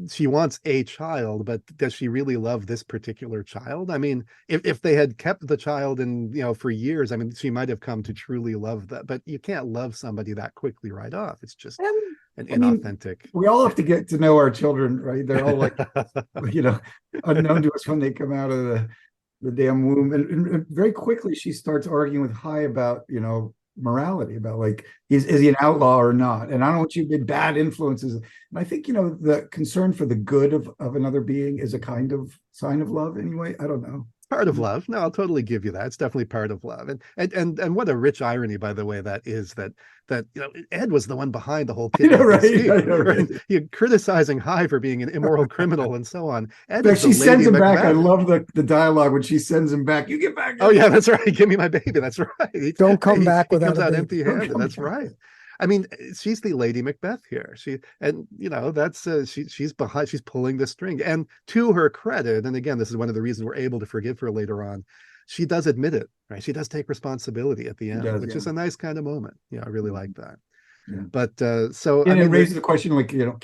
she wants a child, but does she really love this particular child? I mean, if they had kept the child and, you know, for years, I mean, she might have come to truly love that, but you can't love somebody that quickly right off. It's just inauthentic. We all have to get to know our children, right? They're all like, you know, unknown to us when they come out of the damn womb. And very quickly she starts arguing with High about, you know, morality, about like, is he an outlaw or not? And I don't want you to be bad influences. And I think, you know, the concern for the good of another being is a kind of sign of love anyway. I don't know. Part of love. No, I'll totally give you that. It's definitely part of love. And what a rich irony, by the way, that is, that you know, Ed was the one behind the whole kid. Right. You're criticizing High for being an immoral criminal and so on. Ed but she sends him back. I love the dialogue when she sends him back. You get back. Oh yeah, that's right. Give me my baby. That's right. Don't come back without. He comes out empty-handed. That's right. I mean, she's the Lady Macbeth here. She's behind. She's pulling the string. And to her credit, and again, this is one of the reasons we're able to forgive her later on, she does admit it, right? She does take responsibility at the end, which is a nice kind of moment. Yeah, I really like that. Yeah. But so and it raises the question, like, you know,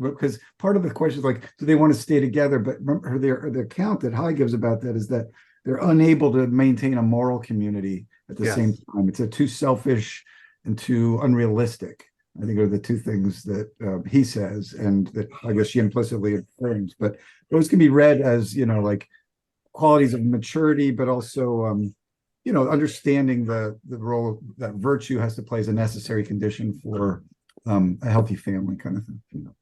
because part of the question is like, do they want to stay together? But remember, the account that High gives about that is that they're unable to maintain a moral community at the same time. It's too selfish and too unrealistic, I think, are the two things that he says, and that I guess she implicitly affirms. But those can be read as, you know, like qualities of maturity, but also, you know, understanding the role that virtue has to play as a necessary condition for a healthy family kind of thing. You know,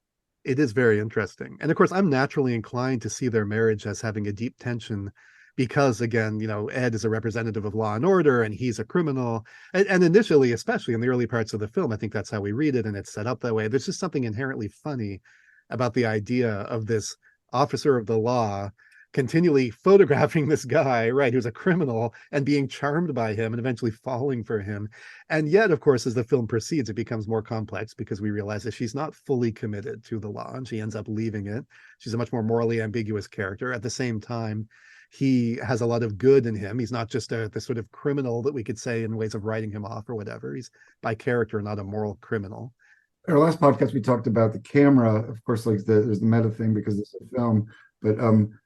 it is very interesting, and of course, I'm naturally inclined to see their marriage as having a deep tension. Because again, you know, Ed is a representative of law and order, and he's a criminal. And initially, especially in the early parts of the film, I think that's how we read it, and it's set up that way. There's just something inherently funny about the idea of this officer of the law continually photographing this guy, right, who's a criminal, and being charmed by him and eventually falling for him. And yet, of course, as the film proceeds, it becomes more complex because we realize that she's not fully committed to the law and she ends up leaving it. She's a much more morally ambiguous character. At the same time, he has a lot of good in him. He's not just the sort of criminal that we could say in ways of writing him off or whatever. He's by character, not a moral criminal. Our last podcast, we talked about the camera. Of course, like there's the meta thing because it's a film, but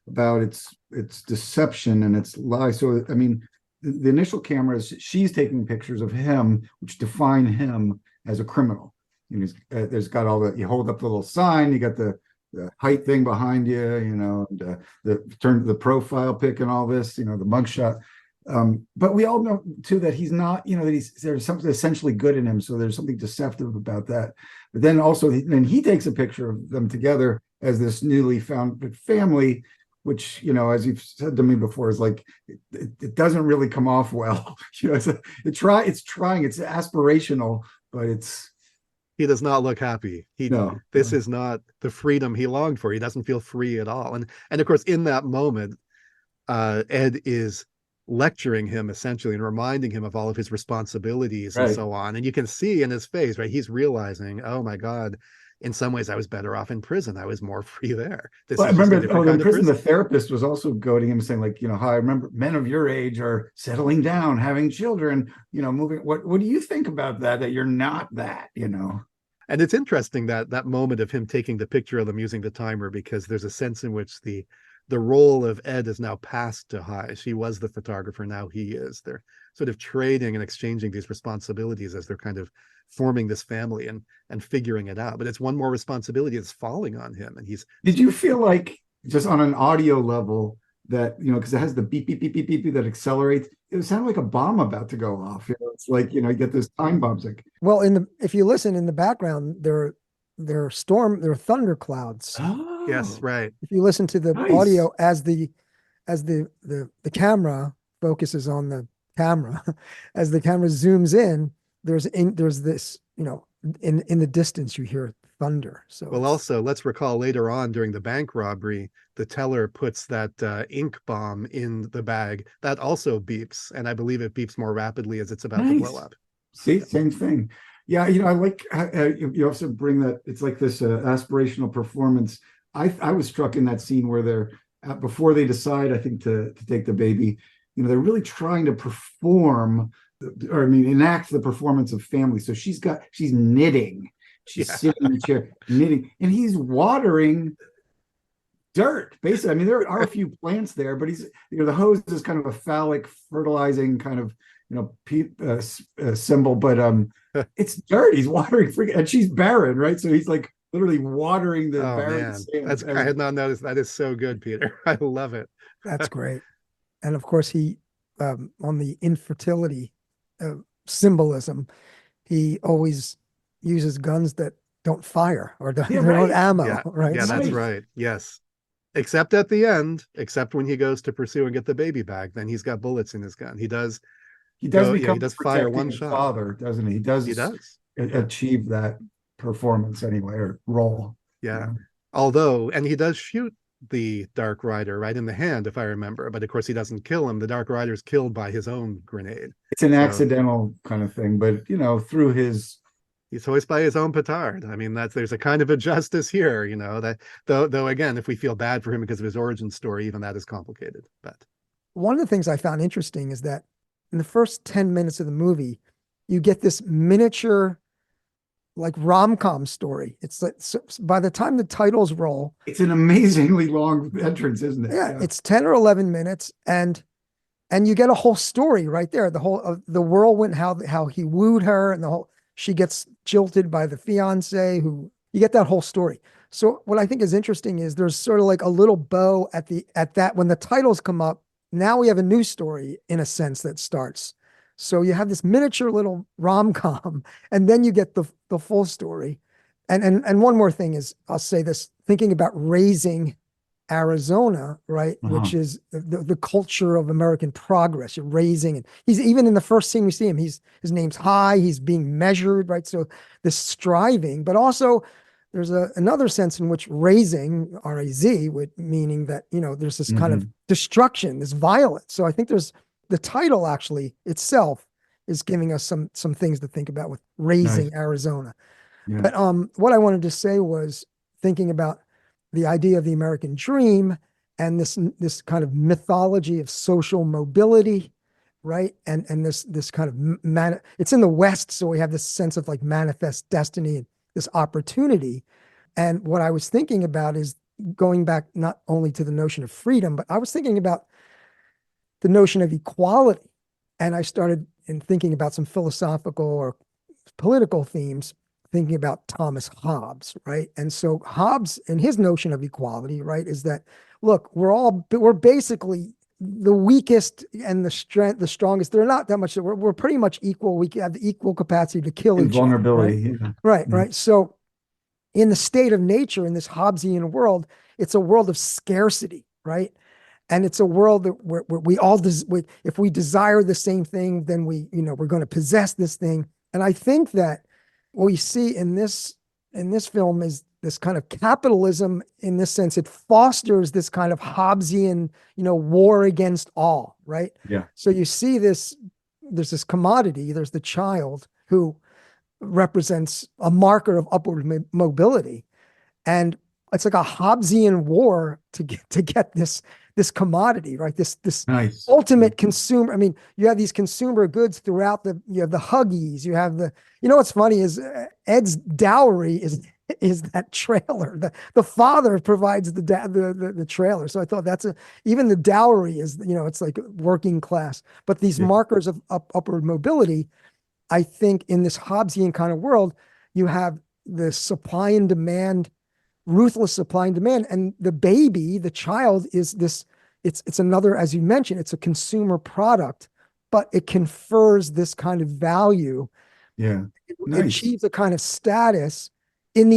about its deception and its lie. So, I mean, the initial camera is she's taking pictures of him, which define him as a criminal. And there's got all the, you hold up the little sign, you got the height thing behind you, you know, and, the profile pic and all this, you know, the mugshot. But we all know too that he's not, you know, that there's something essentially good in him. So there's something deceptive about that. But then also, then he takes a picture of them together as this newly found family, which, you know, as you've said to me before, is like, it doesn't really come off well. You know, it's trying, it's aspirational, but he does not look happy. This No. is not the freedom he longed for. He doesn't feel free at all. And of course, in that moment, Ed is lecturing him essentially and reminding him of all of his responsibilities and so on. And you can see in his face, right? He's realizing, oh my God, in some ways I was better off in prison. I was more free there. I remember in prison, the therapist was also goading him, saying like, you know, how I remember men of your age are settling down, having children, you know, moving. What do you think about that you're not that, you know? And it's interesting that moment of him taking the picture of them using the timer, because there's a sense in which the role of Ed is now passed to High. She was the photographer, now he is. They're sort of trading and exchanging these responsibilities as they're kind of forming this family and figuring it out. But it's one more responsibility that's falling on him. And Did you feel like, just on an audio level, that, you know, because it has the beep, beep, beep, beep, beep, beep that accelerates, it sounded like a bomb about to go off. You know, it's like, you know, you get those time bombs. Like, well, if you listen in the background, there are thunder clouds. oh, yes, right. If you listen to the Nice. audio as the camera focuses on the camera, as the camera zooms in, there's this, you know, in the distance you hear thunder. So well, also let's recall later on during the bank robbery, the teller puts that ink bomb in the bag that also beeps, and I believe it beeps more rapidly as it's about to blow up. See, same thing. Yeah, you know, I like how you also bring that. It's like this aspirational performance. I was struck in that scene where they're before they decide, I think, to take the baby. You know, they're really trying to perform, or I mean, enact the performance of family. So she's knitting. She's sitting in the chair knitting, and he's watering dirt. Basically, I mean, there are a few plants there, but he's, you know, the hose is kind of a phallic fertilizing kind of, you know, symbol, but it's dirt. He's watering, and she's barren, right? So he's like literally watering the barren sand. I had not noticed. That is so good, Peter. I love it. that's great. And of course, he on the infertility symbolism, he always uses guns that don't fire or don't ammo, right? Yeah, that's right. Yes. Except at the end, except when he goes to pursue and get the baby back, then he's got bullets in his gun. He does fire one shot. Father, doesn't he? He does achieve that performance anyway, or role. Yeah. Although, and he does shoot the Dark Rider right in the hand, if I remember, but of course he doesn't kill him. The Dark Rider's killed by his own grenade. It's an accidental kind of thing, but you know, through his, he's hoist by his own petard. I mean, there's a kind of a justice here, you know, that though again, if we feel bad for him because of his origin story, even that is complicated. But one of the things I found interesting is that in the first 10 minutes of the movie, you get this miniature, like, rom-com story. It's like, so by the time the titles roll, it's an amazingly long entrance, isn't it? Yeah, it's 10 or 11 minutes, and you get a whole story right there. The whole the whirlwind, how he wooed her, and she gets jilted by the fiance, who you get that whole story. So what I think is interesting is there's sort of like a little bow at that when the titles come up. Now we have a new story in a sense that starts. So you have this miniature little rom-com, and then you get the full story. And one more thing is, I'll say this, thinking about raising Arizona, right? Which is the culture of American progress. You're raising, and he's even in the first scene we see him, his name's High, he's being measured, right? So this striving, but also there's another sense in which raising, R-A-Z, meaning that, there's this kind of destruction, this violence. So I think there's the title actually itself is giving us some things to think about with raising Nice. Arizona. Yeah. But what I wanted to say was thinking about the idea of the American dream and this kind of mythology of social mobility, right? And this kind of it's in the West, so we have this sense of like manifest destiny and this opportunity. And what I was thinking about is going back not only to the notion of freedom, but I was thinking about the notion of equality. And I started in thinking about some philosophical or political themes, thinking about Thomas Hobbes, right? And so Hobbes and his notion of equality, right, is that, look, we're basically the weakest and the strongest. They're not that much. We're pretty much equal. We have the equal capacity to kill each other. Vulnerability. Right? Right. So in the state of nature, in this Hobbesian world, it's a world of scarcity, right? And it's a world that where we all, if we desire the same thing, then we're going to possess this thing. And I think that what we see in this film is this kind of capitalism. In this sense, it fosters this kind of Hobbesian, war against all, right? Yeah. So you see there's this commodity. There's the child who represents a marker of upward mobility, and it's like a Hobbesian war to get this commodity, right? This Nice. ultimate consumer. I mean, you have these consumer goods throughout you have the Huggies, you have what's funny is Ed's dowry is that trailer. The father provides the trailer. So I thought even the dowry is, it's like working class, but these markers of upward mobility, I think in this Hobbesian kind of world, you have the supply and demand, ruthless supply and demand. And the baby, the child is this, it's another, as you mentioned, it's a consumer product, but it confers this kind of value. Yeah. It achieves a kind of status in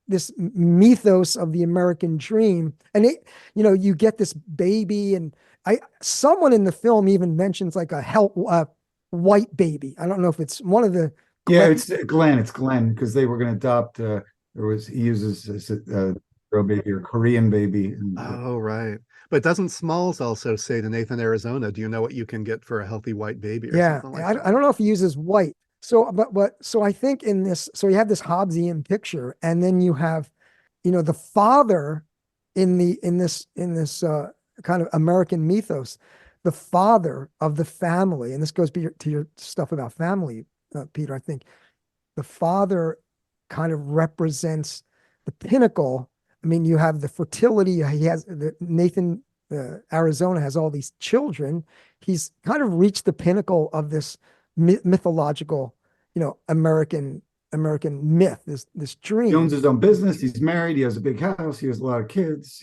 this mythos of the American dream. And you get this baby, and someone in the film even mentions like a white baby. I don't know if it's one of the it's Glenn. It's Glenn, because they were going to adopt. He uses a girl baby or Korean baby. Oh, right. But doesn't Smalls also say to Nathan, Arizona, do you know what you can get for a healthy white baby or something like that? I don't know if he uses white. So, so I think in this, so you have this Hobbesian picture, and then you have, the father in this kind of American mythos, the father of the family, and this goes to your stuff about family, Peter. I think the father kind of represents the pinnacle. I mean, you have the fertility. Nathan, Arizona has all these children. He's kind of reached the pinnacle of this mythological, American myth, this dream. He owns his own business. He's married. He has a big house. He has a lot of kids.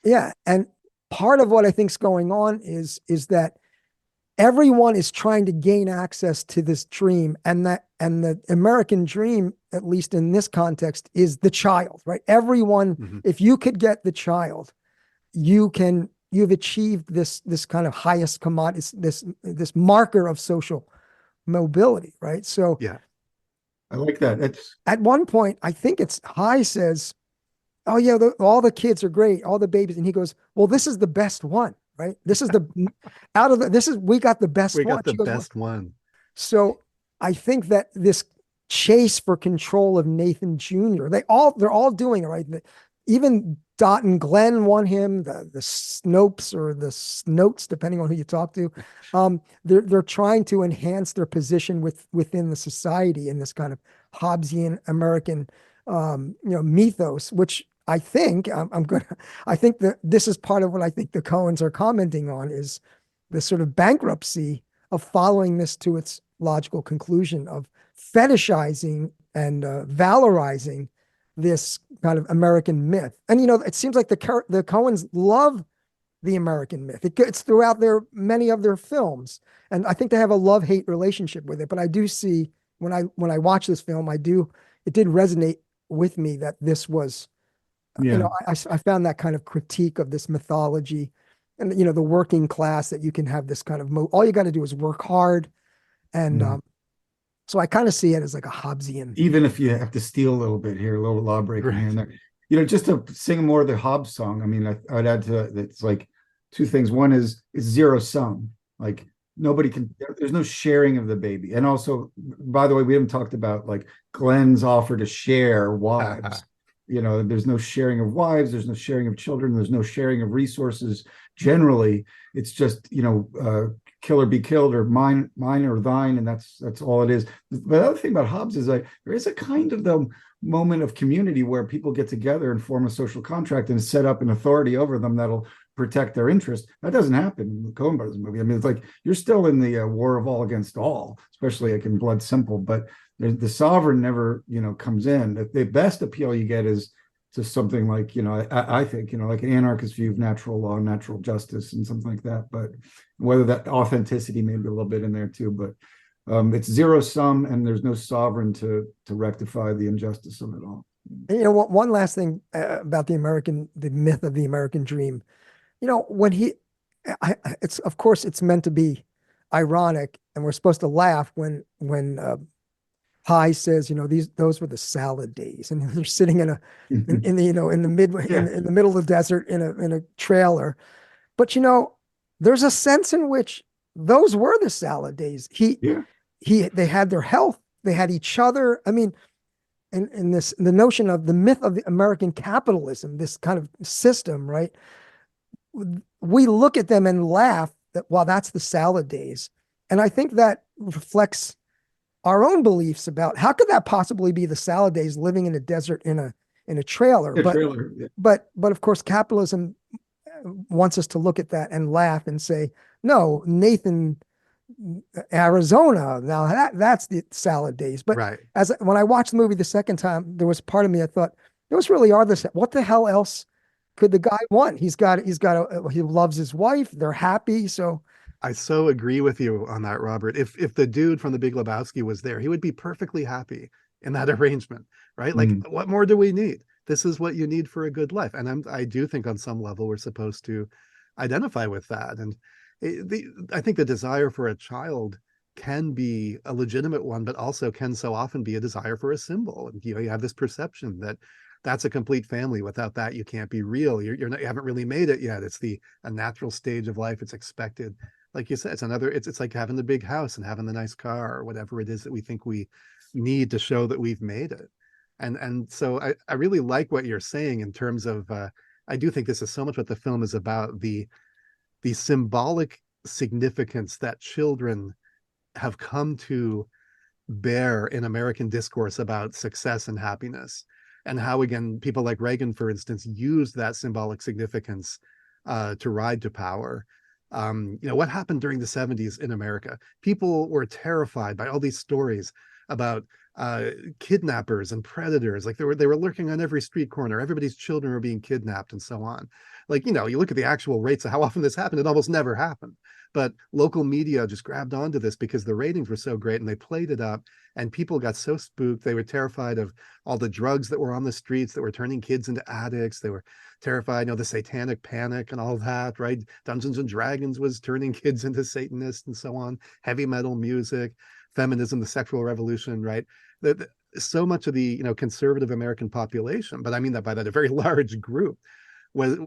Yeah, and part of what I think is going on is that everyone is trying to gain access to this dream, and the American dream, at least in this context, is the child, right? Everyone, if you could get the child, you've achieved this kind of highest commodity, this marker of social mobility, right? So yeah, I like that. At one point, I think it's High says, "Oh yeah, all the kids are great, all the babies," and he goes, "Well, this is the best one." Right. This is we got the best one. We got the best one. So I think that this chase for control of Nathan Jr., they're all doing it, right? Even Dot and Glenn want him, the Snopes or the Snotes, depending on who you talk to. They're trying to enhance their position within the society in this kind of Hobbesian American mythos, which I think I think that this is part of what I think the Coens are commenting on, is the sort of bankruptcy of following this to its logical conclusion of fetishizing and valorizing this kind of American myth. And, it seems like the Coens love the American myth. It's throughout many of their films. And I think they have a love-hate relationship with it. But I do see when I watch this film, it did resonate with me that this was, I found that kind of critique of this mythology and, the working class, that you can have this kind of, all you got to do is work hard. And So I kind of see it as like a Hobbesian. Even if you have to steal a little bit here, a little law breaking here and there, just to sing more of the Hobbes song. I mean, I'd add to that, it's like two things. One is it's zero sum. Like nobody can, there's no sharing of the baby. And also, by the way, we haven't talked about like Glenn's offer to share wives. There's no sharing of wives, there's no sharing of children, there's no sharing of resources. Generally, it's just, kill or be killed, or mine or thine, and that's all it is. But the other thing about Hobbes is like there is a kind of the moment of community where people get together and form a social contract and set up an authority over them that'll protect their interest. That doesn't happen in the Coen Brothers movie. I mean, it's like you're still in the war of all against all, especially like in Blood Simple, but the sovereign never, comes in. The best appeal you get is to something like, I think, like an anarchist view of natural law, natural justice, and something like that. But whether that authenticity may be a little bit in there too, but it's zero sum, and there's no sovereign to rectify the injustice of it all. And, one last thing about the myth of the American dream. When it's of course it's meant to be ironic, and we're supposed to laugh when High says, those were the salad days, and they're sitting in the middle of the desert in a trailer. But there's a sense in which those were the salad days. They had their health, they had each other. I mean, in the notion of the myth of the American capitalism, this kind of system, right? We look at them and laugh that, well, that's the salad days. And I think that reflects our own beliefs about how could that possibly be the salad days living in a desert in a trailer. But of course, capitalism wants us to look at that and laugh and say, no, Nathan, Arizona, now that's the salad days. But when I watched the movie the second time, there was part of me, I thought, those really are what the hell else could the guy want? He loves his wife, they're happy. So I so agree with you on that, Robert. If the dude from The Big Lebowski was there, he would be perfectly happy in that arrangement, right? Like, what more do we need? This is what you need for a good life. And I do think on some level we're supposed to identify with that. And I think the desire for a child can be a legitimate one, but also can so often be a desire for a symbol. And you have this perception that that's a complete family. Without that, you can't be real. You haven't really made it yet. It's a natural stage of life. It's expected. Like you said, it's like having the big house and having the nice car or whatever it is that we think we need to show that we've made it. And so I really like what you're saying in terms of, I do think this is so much what the film is about, the symbolic significance that children have come to bear in American discourse about success and happiness, and how, again, people like Reagan, for instance, used that symbolic significance to ride to power. What happened during the 70s in America? People were terrified by all these stories about kidnappers and predators. Like they were lurking on every street corner. Everybody's children were being kidnapped and so on. Like, you look at the actual rates of how often this happened, it almost never happened. But local media just grabbed onto this because the ratings were so great, and they played it up, and people got so spooked. They were terrified of all the drugs that were on the streets that were turning kids into addicts. They were terrified, the satanic panic and all that, right? Dungeons and Dragons was turning kids into Satanists and so on. Heavy metal music, feminism, the sexual revolution, right? So much of the conservative American population, but I mean that by that a very large group,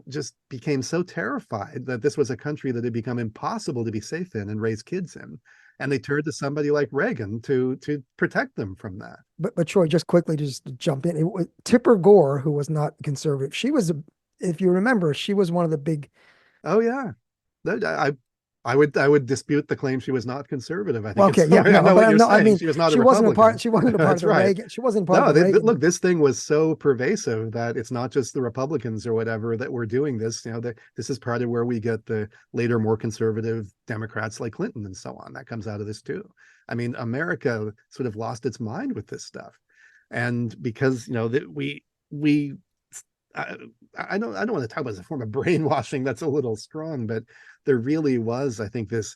just became so terrified that this was a country that had become impossible to be safe in and raise kids in. And they turned to somebody like Reagan to protect them from that. But Troy, just quickly, just to jump in, Tipper Gore, who was not conservative, if you remember, she was one of the big. Oh yeah, I would dispute the claim she was not conservative. I think. Okay, yeah, I mean, she was not. She wasn't a part. She wasn't a part of the right. Reagan. She wasn't part of the Reagan. Look, this thing was so pervasive that it's not just the Republicans or whatever that were doing this. This is part of where we get the later more conservative Democrats like Clinton and so on. That comes out of this too. I mean, America sort of lost its mind with this stuff, and because that we. I don't want to talk about it as a form of brainwashing. That's a little strong, but there really was, I think, this,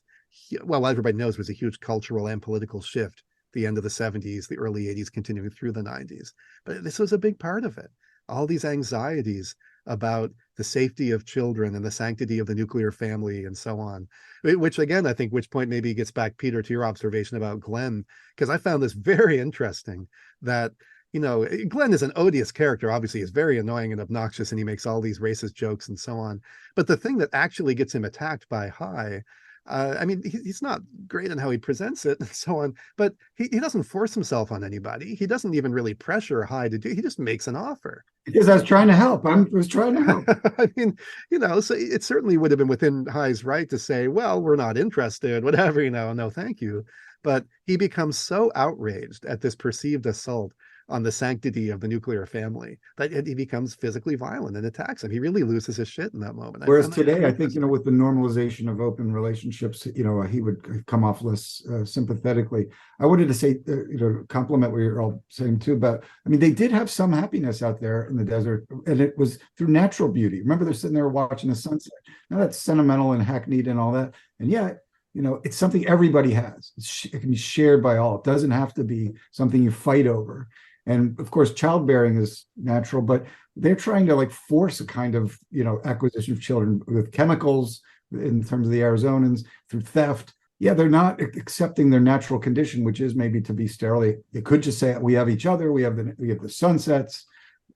well, everybody knows, was a huge cultural and political shift, the end of the 70s, the early 80s, continuing through the 90s. But this was a big part of it. All these anxieties about the safety of children and the sanctity of the nuclear family and so on. Which again, I think, which point maybe gets back, Peter, to your observation about Glenn, because I found this very interesting that, you know, Glenn is an odious character. Obviously, he's very annoying and obnoxious, and he makes all these racist jokes and so on. But the thing that actually gets him attacked by High, I mean, he's not great in how he presents it and so on, but he doesn't force himself on anybody. He doesn't even really pressure High to do. He just makes an offer. Because I was trying to help. I was trying to help. I mean, you know, so it certainly would have been within High's right to say, well, we're not interested, whatever, you know, no, thank you. But he becomes so outraged at this perceived assault on the sanctity of the nuclear family that he becomes physically violent and attacks him. He really loses his shit in that moment. Whereas today, I think, you know, with the normalization of open relationships, you know, he would come off less sympathetically. I wanted to say, you know, compliment what you're all saying too, but I mean, they did have some happiness out there in the desert, and it was through natural beauty. Remember, they're sitting there watching the sunset. Now that's sentimental and hackneyed and all that. And yet, you know, it's something everybody has. It can be shared by all. It doesn't have to be something you fight over. And of course, childbearing is natural, but they're trying to like force a kind of, you know, acquisition of children with chemicals in terms of the Arizonans, through theft. Yeah, they're not accepting their natural condition, which is maybe to be sterile. They could just say, we have each other, we have the sunsets.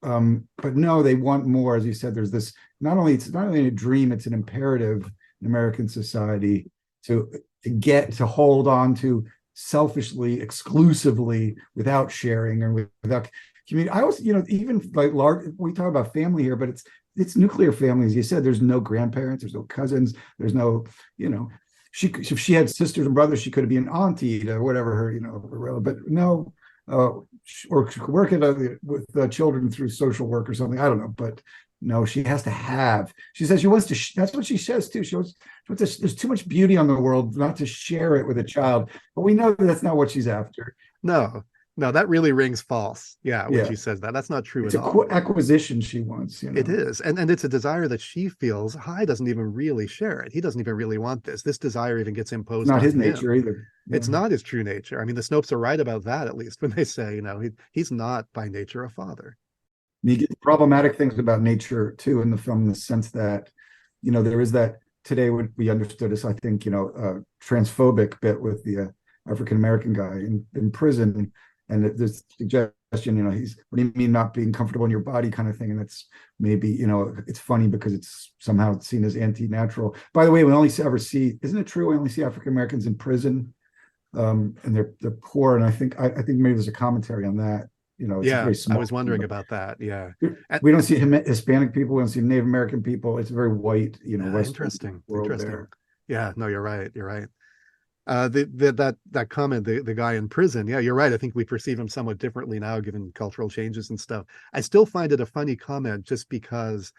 But no, they want more. As you said, there's this, it's not only a dream, it's an imperative in American society to hold on to selfishly, exclusively, without sharing and without community. I also, you know, even like large, we talk about family here, but it's nuclear families. You said there's no grandparents, there's no cousins, there's no, you know, if she had sisters and brothers, she could be an auntie to whatever her, you know, but no, or work with children through social work or something. I don't know, but no, she has to have. She says she wants to. That's what she says too. She wants to. There's too much beauty on the world not to share it with a child. But we know that's not what she's after. No, that really rings false. Yeah, when she says that, that's not true at all. It's acquisition she wants. You know? It is, and it's a desire that she feels. High doesn't even really share it. He doesn't even really want this. This desire even gets imposed. It's not on his him. nature either. It's not his true nature. I mean, the Snopes are right about that, at least when they say, you know, he's not by nature a father. You get problematic things about nature too in the film, in the sense that, you know, there is that today what we understood as, I think, you know, transphobic bit with the African-American guy in prison, and there's suggestion, you know, what do you mean not being comfortable in your body kind of thing, and it's maybe, you know, it's funny because it's somehow seen as anti-natural. By the way, we only ever see, isn't it true, we only see African-Americans in prison, and they're poor, and I think maybe there's a commentary on that. You know, it's very small. I was wondering about that. Yeah, we don't see Hispanic people. We don't see Native American people. It's a very white, you know, interesting. There. Yeah, no, you're right. You're right. That comment, the guy in prison. Yeah, you're right. I think we perceive him somewhat differently now, given cultural changes and stuff. I still find it a funny comment, just because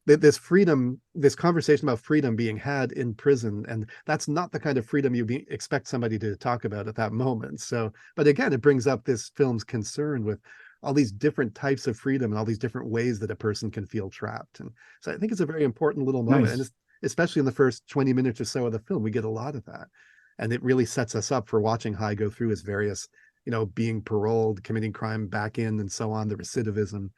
this freedom, this conversation about freedom being had in prison, and that's not the kind of freedom you expect somebody to talk about at that moment. So, but again, it brings up this film's concern with all these different types of freedom and all these different ways that a person can feel trapped. And so I think it's a very important little moment. Nice. And especially in the first 20 minutes or so of the film, we get a lot of that. And it really sets us up for watching High go through his various, you know, being paroled, committing crime back in, and so on, the recidivism.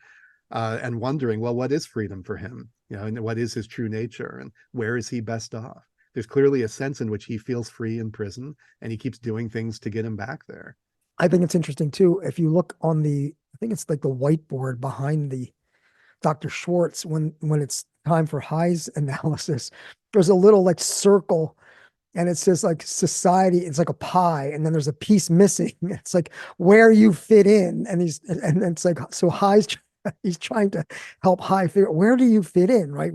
And wondering, well, what is freedom for him? You know, and what is his true nature, and where is he best off? There's clearly a sense in which he feels free in prison, and he keeps doing things to get him back there. I think it's interesting too. If you look on I think it's like the whiteboard behind the Dr. Schwartz, when it's time for High's analysis, there's a little like circle, and it says like society. It's like a pie, and then there's a piece missing. It's like where you fit in, and it's like, so he's trying to help High figure, where do you fit in, right?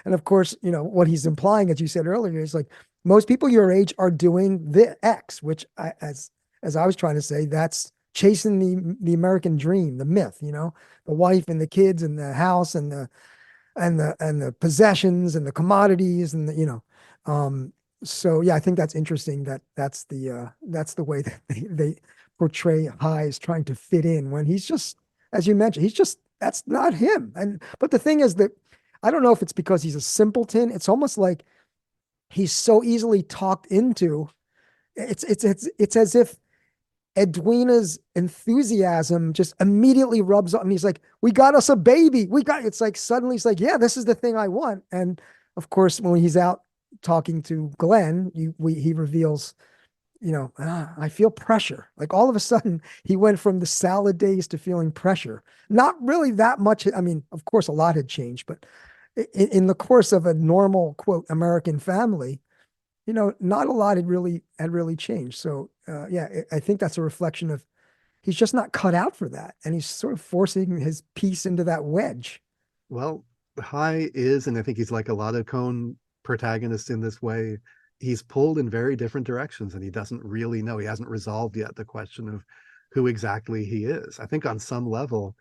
And of course, you know, what he's implying, as you said earlier, is like most people your age are doing the X, which as I was trying to say, that's chasing the American dream, the myth, you know, the wife and the kids and the house and the possessions and the commodities and you know, so yeah, I think that's interesting that's the way that they portray High as trying to fit in, when he's just, as you mentioned, that's not him. But the thing is that I don't know if it's because he's a simpleton. It's almost like he's so easily talked into. It's as if Edwina's enthusiasm just immediately rubs on. He's like, "We got us a baby. We got." It's like suddenly he's like, "Yeah, this is the thing I want." And of course, when he's out talking to Glenn, he reveals, I feel pressure. Like all of a sudden, he went from the salad days to feeling pressure. Not really that much. I mean, of course, a lot had changed, but in the course of a normal quote American family, not a lot had really changed. So yeah, I think that's a reflection of he's just not cut out for that, and he's sort of forcing his piece into that wedge. Well, High is, and I think he's like a lot of Coen protagonists in this way, he's pulled in very different directions and he doesn't really know. He hasn't resolved yet the question of who exactly he is. I think on some level,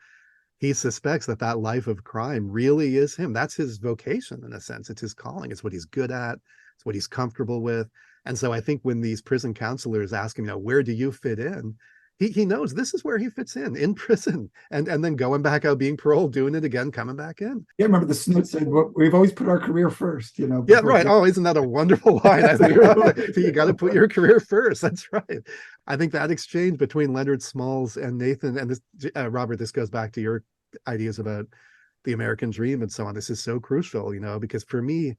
he suspects that that life of crime really is him. That's his vocation in a sense. It's his calling. It's what he's good at. It's what he's comfortable with. And so I think when these prison counselors ask him, where do you fit in? He knows this is where he fits in prison, and then going back out, being paroled, doing it again, coming back in. Yeah, remember the Snoots said, well, we've always put our career first, Yeah, right. Oh, isn't that a wonderful line? I think you got to put your career first. That's right. I think that exchange between Leonard Smalls and Nathan, and this, Robert, this goes back to your ideas about the American dream and so on. This is so crucial, because for me,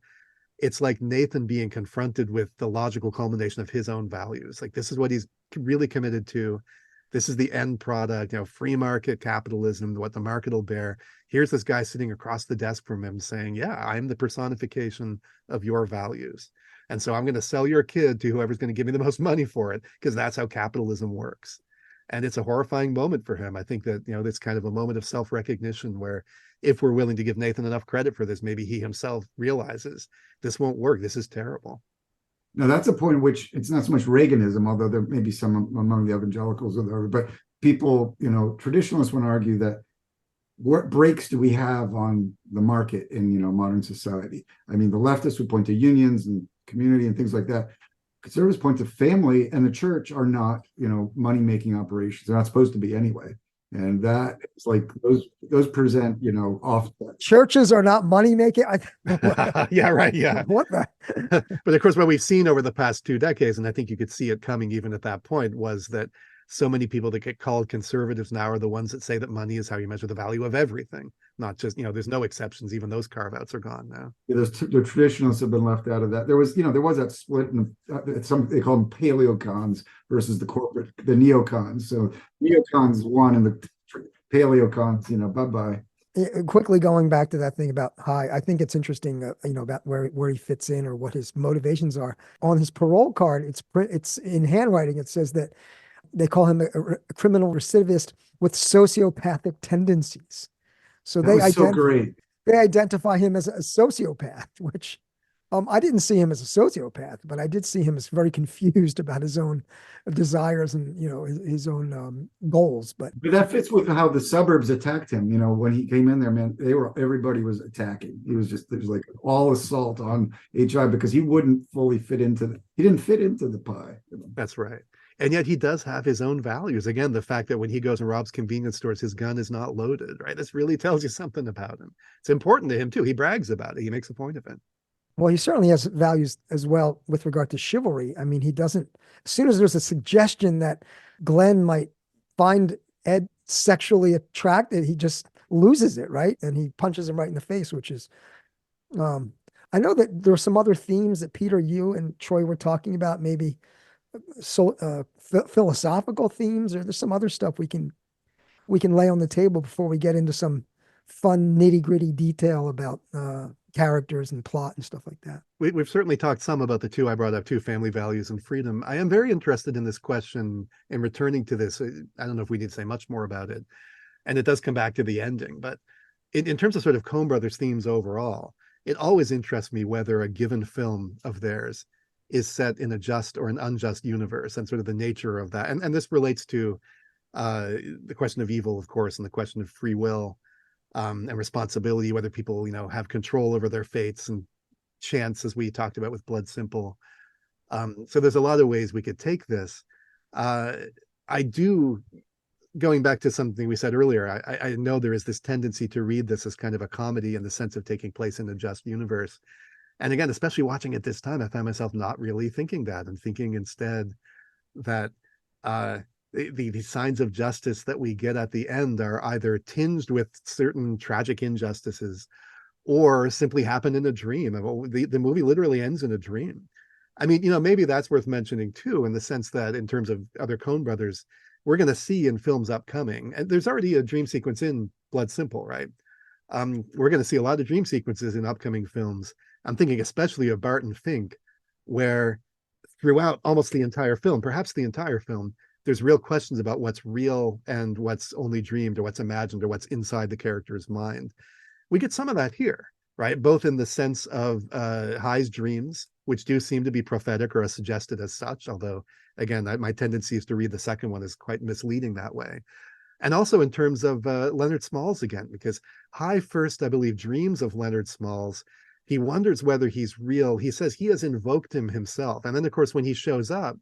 it's like Nathan being confronted with the logical culmination of his own values. Like this is what he's really committed to. This is the end product, free market capitalism, what the market will bear. Here's this guy sitting across the desk from him saying, yeah, I'm the personification of your values. And so I'm going to sell your kid to whoever's going to give me the most money for it, because that's how capitalism works. And it's a horrifying moment for him. I think that, it's kind of a moment of self-recognition where if we're willing to give Nathan enough credit for this, maybe he himself realizes this won't work. This is terrible. Now, that's a point at which it's not so much Reaganism, although there may be some among the evangelicals, but people, traditionalists want to argue that what breaks do we have on the market in, modern society? I mean, the leftists would point to unions and community and things like that. Conservatives point to family and the church are not, money-making operations. They're not supposed to be anyway. And that it's like those present, off. Churches are not money making. Yeah, right. Yeah. What the? But of course, what we've seen over the past 2 decades, and I think you could see it coming even at that point, was that so many people that get called conservatives now are the ones that say that money is how you measure the value of everything, not just, there's no exceptions. Even those carve-outs are gone now. Yeah, the traditionalists have been left out of that. There was that split in some, they call them paleocons versus the neocons. So neocons won and the paleocons, bye-bye. Quickly going back to that thing about High, I think it's interesting, about where he fits in or what his motivations are. On his parole card, it's in handwriting. It says that they call him a criminal recidivist with sociopathic tendencies. So they identify him as a sociopath, which I didn't see him as a sociopath, but I did see him as very confused about his own desires and his own goals. But that fits with how the suburbs attacked him. When he came in there, man, everybody was attacking. There was like all assault on HI because he wouldn't fully fit into he didn't fit into the pie. That's right. And yet he does have his own values. Again, the fact that when he goes and robs convenience stores, his gun is not loaded, right? This really tells you something about him. It's important to him too. He brags about it. He makes a point of it. Well, he certainly has values as well with regard to chivalry. I mean, he doesn't, as soon as there's a suggestion that Glenn might find Ed sexually attractive, he just loses it, right? And he punches him right in the face, which is, I know that there are some other themes that Peter, you and Troy were talking about, maybe philosophical themes, or there's some other stuff we can lay on the table before we get into some fun nitty-gritty detail about characters and plot and stuff like that. We've certainly talked some about the two I brought up too, family values and freedom. I am very interested in this question and returning to this. I don't know if we need to say much more about it. And it does come back to the ending, but in terms of sort of Coen Brothers themes overall, it always interests me whether a given film of theirs is set in a just or an unjust universe and sort of the nature of that. And this relates to the question of evil, of course, and the question of free will and responsibility, whether people, have control over their fates and chance, as we talked about with Blood Simple. So there's a lot of ways we could take this. I do, going back to something we said earlier, I know there is this tendency to read this as kind of a comedy in the sense of taking place in a just universe. And again, especially watching it this time, I found myself not really thinking that and thinking instead that the signs of justice that we get at the end are either tinged with certain tragic injustices or simply happen in a dream. The movie literally ends in a dream. I mean, maybe that's worth mentioning too, in the sense that in terms of other Coen brothers, we're going to see in films upcoming, and there's already a dream sequence in Blood Simple, right? We're going to see a lot of dream sequences in upcoming films. I'm thinking especially of Barton Fink, where throughout almost the entire film, perhaps the entire film, there's real questions about what's real and what's only dreamed or what's imagined or what's inside the character's mind. We get some of that here, right? Both in the sense of High's dreams, which do seem to be prophetic or are suggested as such, although, again, my tendency is to read the second one as quite misleading that way. And also in terms of Leonard Smalls again, because High first, I believe, dreams of Leonard Smalls. He wonders whether he's real. He says he has invoked him himself. And then, of course, when he shows up,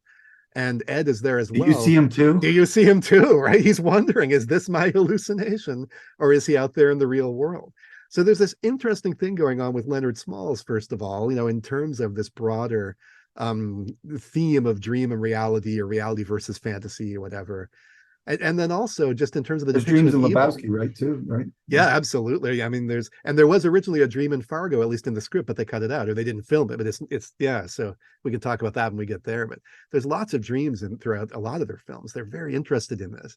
and Ed is there as well. Do you see him too? Do you see him too, right? He's wondering, is this my hallucination or is he out there in the real world? So there's this interesting thing going on with Leonard Smalls, first of all, in terms of this broader theme of dream and reality or reality versus fantasy or whatever. And then also just in terms of the dreams in Lebowski, right? Too, right? Yeah, absolutely. I mean, there was originally a dream in Fargo, at least in the script, but they cut it out or they didn't film it. But it's yeah. So we can talk about that when we get there. But there's lots of dreams throughout a lot of their films. They're very interested in this,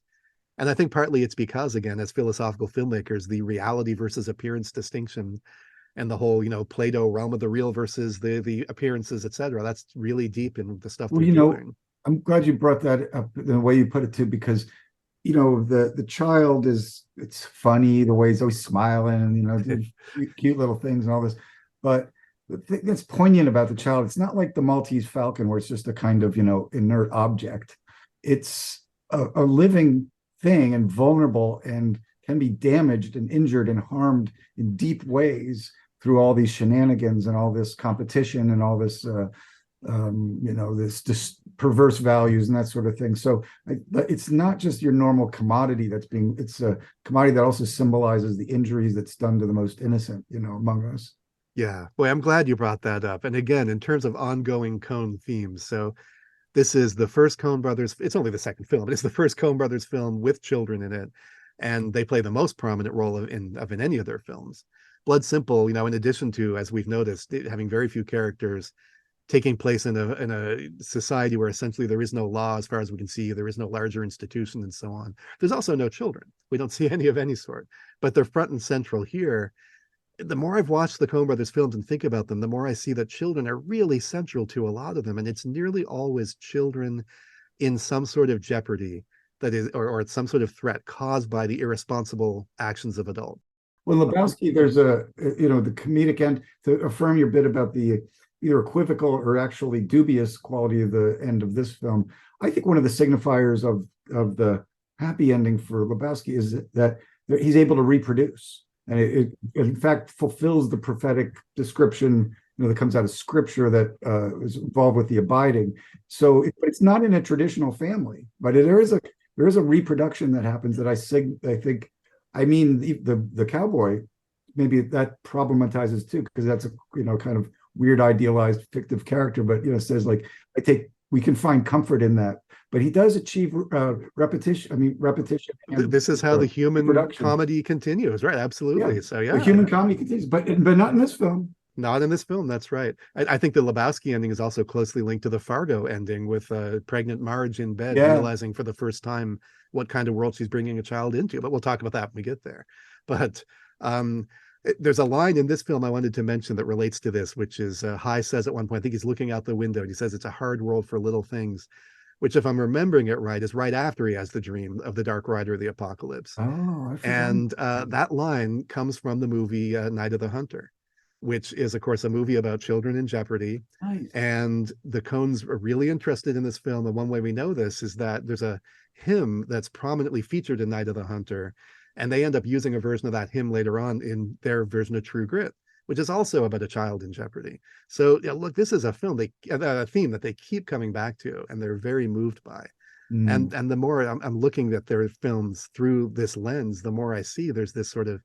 and I think partly it's because, again, as philosophical filmmakers, the reality versus appearance distinction, and the whole Plato realm of the real versus the appearances, etc. That's really deep in the stuff they're doing. I'm glad you brought that up the way you put it too, because the child it's funny the way he's always smiling, cute little things and all this. But the thing that's poignant about the child, it's not like the Maltese Falcon where it's just a kind of inert object. It's a living thing and vulnerable and can be damaged and injured and harmed in deep ways through all these shenanigans and all this competition and all this this perverse values and that sort of thing. So it's not just your normal commodity it's a commodity that also symbolizes the injuries that's done to the most innocent, among us. Yeah, boy, I'm glad you brought that up. And again, in terms of ongoing Coen themes, so this is the first Coen brothers, it's only the second film, but it's the first Coen brothers film with children in it. And they play the most prominent role in any of their films. Blood Simple, in addition to, as we've noticed, having very few characters, taking place in a society where essentially there is no law as far as we can see, there is no larger institution and so on. There's also no children. We don't see any of any sort, but they're front and central here. The more I've watched the Coen brothers films and think about them, the more I see that children are really central to a lot of them. And it's nearly always children in some sort of jeopardy that is, or some sort of threat caused by the irresponsible actions of adults. Well, Lebowski, there's the comedic end, to affirm your bit about the either equivocal or actually dubious quality of the end of this film. I think one of the signifiers of the happy ending for Lebowski is that he's able to reproduce, and it in fact fulfills the prophetic description that comes out of scripture that is involved with the abiding. So, but it's not in a traditional family, but there is a reproduction that happens that I think. I mean, the cowboy, maybe that problematizes too, because that's a kind of weird idealized fictive character, but says like, we can find comfort in that, but he does achieve repetition. This is how the human comedy continues, right? Absolutely. Yeah. So yeah, the human comedy continues, but not in this film. Not in this film. That's right. I think the Lebowski ending is also closely linked to the Fargo ending, with pregnant Marge in bed, realizing for the first time what kind of world she's bringing a child into. But we'll talk about that when we get there. But there's a line in this film I wanted to mention that relates to this, which is High says at one point, I think he's looking out the window and he says, "It's a hard world for little things," which, if I'm remembering it right, is right after he has the dream of the Dark Rider of the Apocalypse. Oh, and that line comes from the movie Night of the Hunter, which is, of course, a movie about children in jeopardy. Nice. And the Coens are really interested in this film. And one way we know this is that there's a hymn that's prominently featured in Night of the Hunter, and they end up using a version of that hymn later on in their version of True Grit, which is also about a child in jeopardy. So look, this is a film, a theme that they keep coming back to, and they're very moved by. And the more I'm looking at their films through this lens, the more I see there's this sort of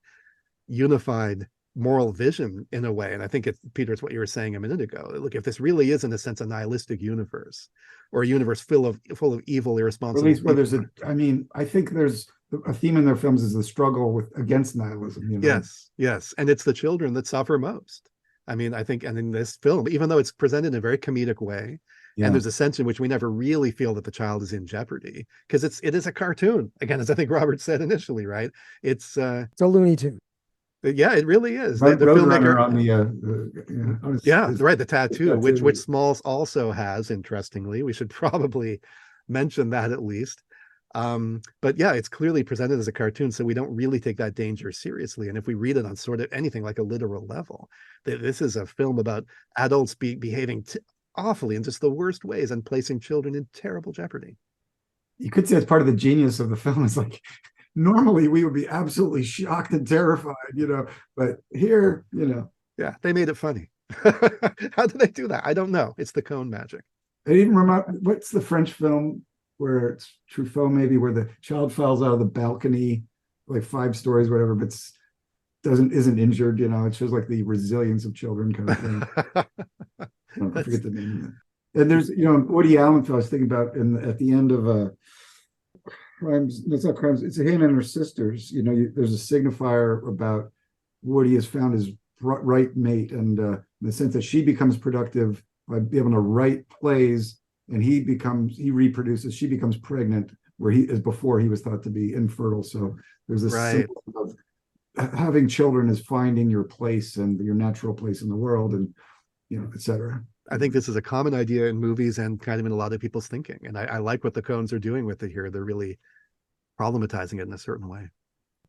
unified moral vision in a way. And I think Peter, it's what you were saying a minute ago. Look, if this really is in a sense a nihilistic universe, or a universe full of evil, Or irresponsible at least where people. I think there's a theme in their films is the struggle against nihilism, you know. Yes. And it's the children that suffer most. I mean, I think, and in this film, even though it's presented in a very comedic way, and there's a sense in which we never really feel that the child is in jeopardy, because it is a cartoon. Again, as I think Robert said initially, right? It's a Looney Tune. Yeah, it really is. Right, The Roadrunner filmmaker on right, the tattoo, which Smalls also has, interestingly. We should probably mention that at least. But yeah, it's clearly presented as a cartoon, so we don't really take that danger seriously. And if we read it on sort of anything like a literal level, this is a film about adults behaving awfully in just the worst ways and placing children in terrible jeopardy. You could say it's part of the genius of the film. It's like, normally we would be absolutely shocked and terrified, you know, but here, you know. Yeah, they made it funny. How did they do that? I don't know. It's the Coen magic. I even remember, what's the French film where it's Truffaut, maybe, where the child falls out of the balcony, like 5 stories, whatever, but isn't injured, you know. It shows like the resilience of children kind of thing. I forget the name. And there's, you know, Woody Allen film I was thinking about at the end of Crimes, it's not Crimes, it's a Hannah and Her Sisters. You know, there's a signifier about Woody has found his right mate, and in the sense that she becomes productive by being able to write plays, and he reproduces, she becomes pregnant, where he is before he was thought to be infertile. So there's this symbol of having children is finding your place and your natural place in the world, and, you know, etc. I think this is a common idea in movies and kind of in a lot of people's thinking. And I like what the Coens are doing with it here. They're really problematizing it in a certain way.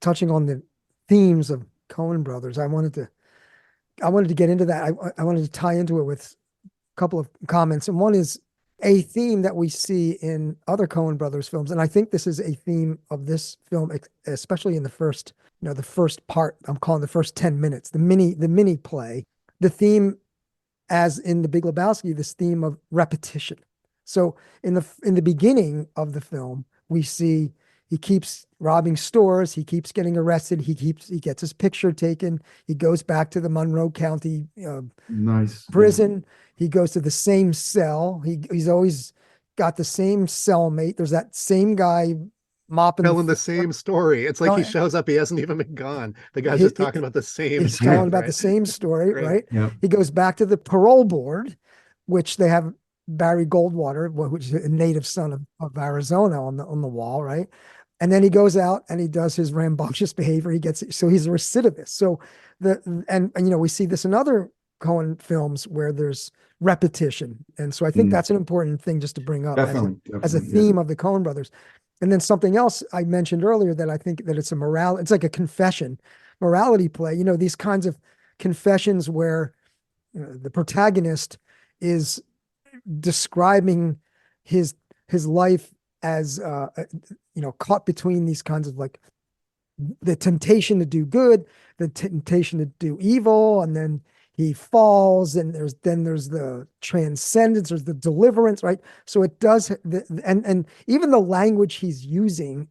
Touching on the themes of Coen brothers, I wanted to get into that. I wanted to tie into it with a couple of comments. And one is a theme that we see in other Coen brothers films. And I think this is a theme of this film, especially in the first part. I'm calling the first 10 minutes, the mini play. The theme, as in The Big Lebowski, this theme of repetition. So in the beginning of the film, we see he keeps robbing stores, he keeps getting arrested, he gets his picture taken, he goes back to the Monroe County prison, he goes to the same cell, he's always got the same cellmate. There's that same guy mopping, telling the same story. It's like he shows up, he hasn't even been gone. The guy's just talking about the same. He's telling about the same story, right? Yep. He goes back to the parole board, which they have Barry Goldwater, which is a native son of Arizona, on the wall, right? And then he goes out and he does his rambunctious behavior. So he's a recidivist. So and you know, we see this in other Coen films where there's repetition, and so I think that's an important thing just to bring up as a theme of the Coen brothers. And then something else I mentioned earlier that I think that it's like a confession, morality play. You know, these kinds of confessions where, you know, the protagonist is describing his life as, you know, caught between these kinds of, like, the temptation to do good, the temptation to do evil, and then he falls, and there's the transcendence, there's the deliverance, right? So it does, and even the language he's using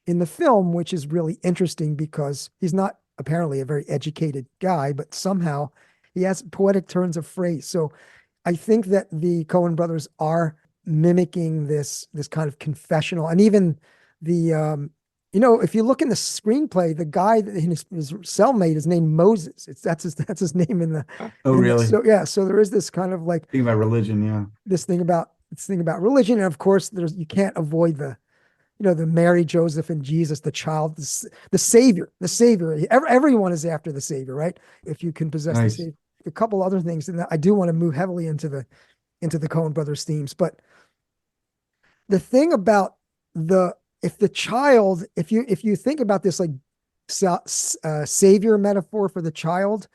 in the film, which is really interesting because he's not apparently a very educated guy, but somehow he has poetic turns of phrase. So I think that the Coen brothers are mimicking this kind of confessional, and even the you know, if you look in the screenplay, the guy in his cellmate is named Moses. That's his name in the. Oh, really? So yeah, so there is this kind of like thing about religion, yeah. This thing about religion, and of course, you can't avoid the, you know, the Mary, Joseph, and Jesus, the child, the Savior. Everyone is after the Savior, right? If you can possess the Savior. A couple other things, and I do want to move heavily into the Coen brothers themes, but the thing about if you think about this, like, savior metaphor for the child,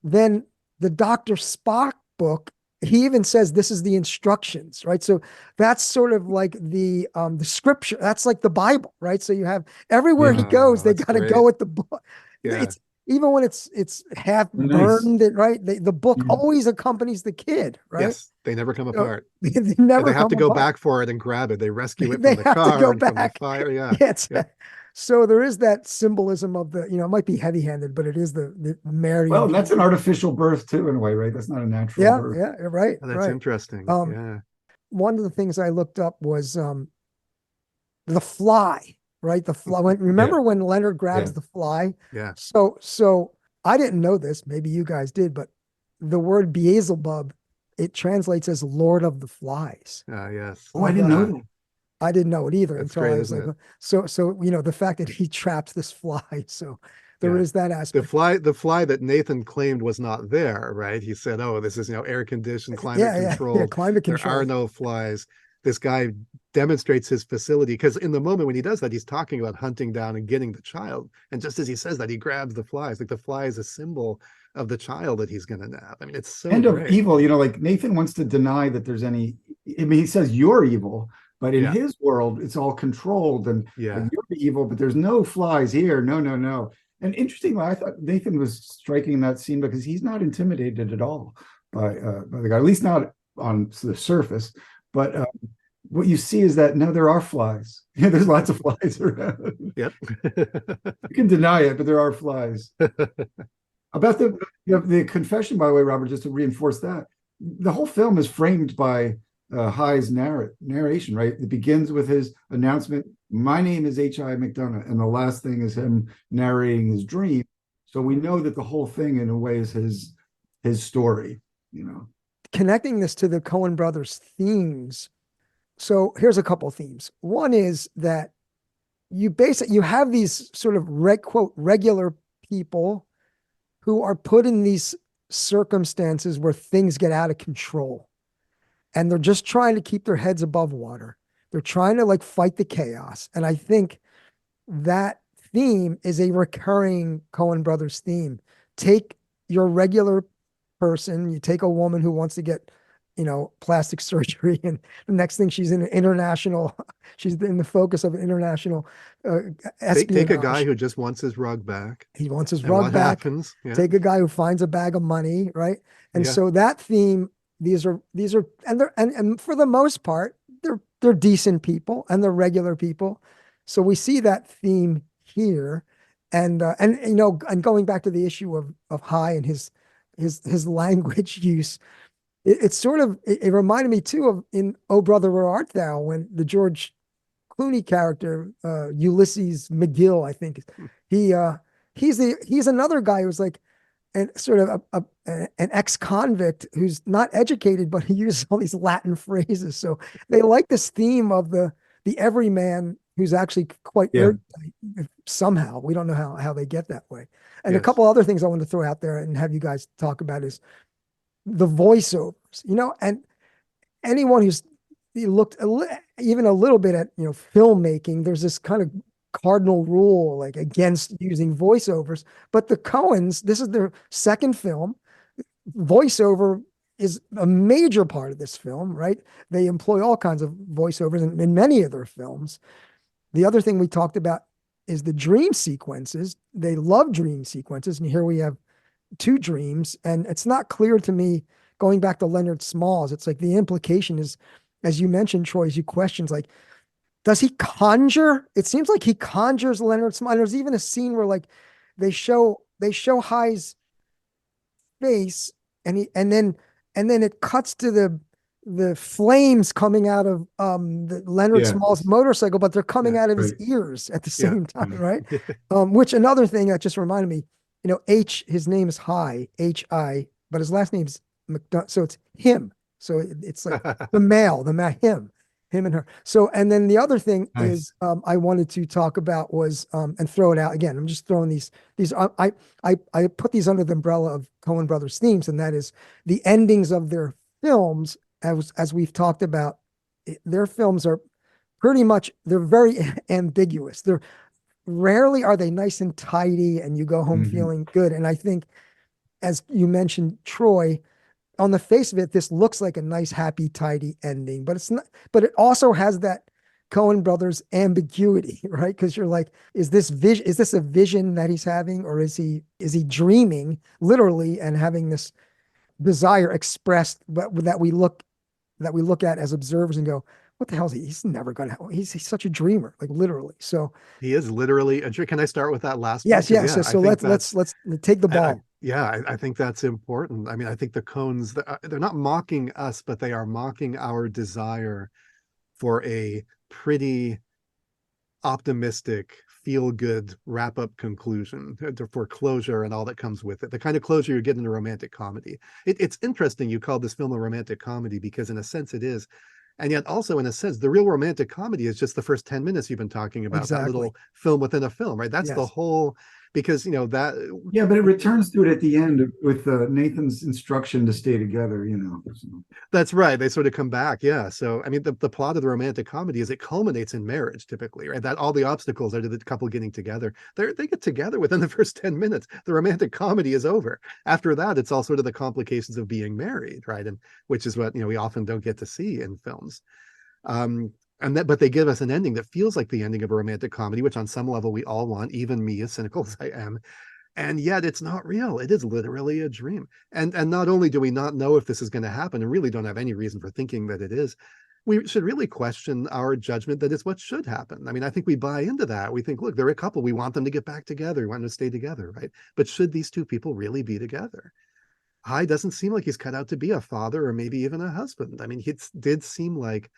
then the Dr. Spock book, he even says this is the instructions, right? So that's sort of like the scripture. That's like the Bible, right? So you have everywhere he goes, they got to go with the book. Yeah. It's even when it's half burned, right? The book always accompanies the kid, right? Yes, they never come apart. They never. They have to go back for it and grab it. They rescue it from the car and from the fire. Yeah. So there is that symbolism of the, it might be heavy-handed, but it is the Mary. Well, that's an artificial birth too, in a way, right? That's not a natural Yeah, birth. yeah, right, Oh, that's right. interesting. Um, Yeah. One of the things I looked up was the fly, right? The fly. Remember when Leonard grabs Yeah. the fly? Yeah. So I didn't know this. Maybe you guys did, but the word Beelzebub, it translates as Lord of the Flies. Yes. Oh, I didn't know Uh, that. I didn't know it either That's until great, I was isn't like, it? so the fact that he traps this fly, so there Yeah. is that aspect. The fly that Nathan claimed was not there, right? He said, "Oh, this is, air conditioned, climate Yeah, controlled. climate There are control. no flies." This guy demonstrates his facility because in the moment when he does that, he's talking about hunting down and getting the child. And just as he says that, he grabs the flies. Like the fly is a symbol of the child that he's going to nab. I mean, it's so And of great. evil, like Nathan wants to deny that there's any. I mean, he says you're evil, but in Yeah. his world, it's all controlled and Yeah. you're the evil, but there's no flies here. No, no, no. And interestingly, I thought Nathan was striking in that scene because he's not intimidated at all by the guy, at least not on the surface. But what you see is that no, there are flies. Yeah, there's lots of flies around. Yep. You can deny it, but there are flies. About the confession, by the way, Robert, just to reinforce that, the whole film is framed by High's narration, right? It begins with his announcement, "My name is H.I. McDonough," and the last thing is him narrating his dream. So we know that the whole thing, in a way, is his story. Connecting this to the Coen brothers themes. So here's a couple themes. One is that you have these sort of quote regular people who are put in these circumstances where things get out of control, and they're just trying to keep their heads above water. They're trying to like fight the chaos. And I think that theme is a recurring Coen brothers theme. Take your regular person, you take a woman who wants to get, plastic surgery, and the next thing she's she's in the focus of an international Take a espionage. guy who just wants his rug back. He wants his And rug what back. happens? Yeah. Take a guy who finds a bag of money, right? And Yeah. so that theme, these are and they're and for the most part, they're decent people and they're regular people. So we see that theme here. And and going back to the issue of High and his language use, it's sort of it reminded me too of in Oh Brother Where Art Thou, when the George Clooney character, Ulysses McGill, I think he's another guy who's like and sort of an ex-convict who's not educated, but he uses all these Latin phrases. So they like this theme of the everyman who's actually quite erudite somehow. We don't know how they get that way. And a Yes. couple other things I want to throw out there and have you guys talk about is the voiceovers, and anyone who's looked even a little bit at, filmmaking, there's this kind of cardinal rule like against using voiceovers. But the Coens, this is their second film. Voiceover is a major part of this film, right? They employ all kinds of voiceovers in many of their films. The other thing we talked about is the dream sequences. They love dream sequences. And here we have two dreams. And it's not clear to me, going back to Leonard Smalls, it's like the implication is, as you mentioned, Troy, as you questions, like, does he conjure? It seems like he conjures Leonard Smalls. There's even a scene where like they show High's face and then it cuts to the flames coming out of the Leonard Smalls motorcycle, but they're coming out of his ears at the same time, right? Which another thing that just reminded me, his name is High, H-I, but his last name's McDonough, so it's him. So it's like him and her. So, and then the other thing is I wanted to talk about was and throw it out again. I'm just throwing these I put these under the umbrella of Coen Brothers themes, and that is the endings of their films. As we've talked about, their films are pretty much, they're very ambiguous. They're rarely are they nice and tidy and you go home feeling good. And I think, as you mentioned, Troy, on the face of it, this looks like a nice, happy, tidy ending, but it's not. But it also has that Coen Brothers ambiguity, right? Because you're like, is this a vision that he's having, or is he dreaming literally and having this desire expressed, but that we look at as observers and go, what the hell is he? He's never gonna. He's such a dreamer, like literally. So He is literally a dream. Can I start with that last one? yes, 'Cause, yes. yeah, So I think let's take the ball. I think that's important. I mean, I think the Coens, they're not mocking us, but they are mocking our desire for a pretty optimistic, feel good wrap up conclusion for closure and all that comes with it. The kind of closure you get in a romantic comedy. It's interesting you called this film a romantic comedy because, in a sense, it is. And yet, also, in a sense, the real romantic comedy is just the first 10 minutes you've been talking about, Exactly. that little film within a film, right? That's the Yes. whole, because, that. Yeah, but it returns to it at the end with Nathan's instruction to stay together, So. That's right. They sort of come back. Yeah. So, I mean, the plot of the romantic comedy is it culminates in marriage typically, right? That all the obstacles are to the couple getting together. They get together within the first 10 minutes. The romantic comedy is over. After that, it's all sort of the complications of being married, right? And which is what, we often don't get to see in films. But they give us an ending that feels like the ending of a romantic comedy, which on some level we all want, even me, as cynical as I am. And yet it's not real. It is literally a dream. And not only do we not know if this is going to happen and really don't have any reason for thinking that it is, we should really question our judgment that it's what should happen. I mean, I think we buy into that. We think, look, they're a couple. We want them to get back together. We want them to stay together, right? But should these two people really be together? Hai doesn't seem like he's cut out to be a father or maybe even a husband. I mean, it did seem like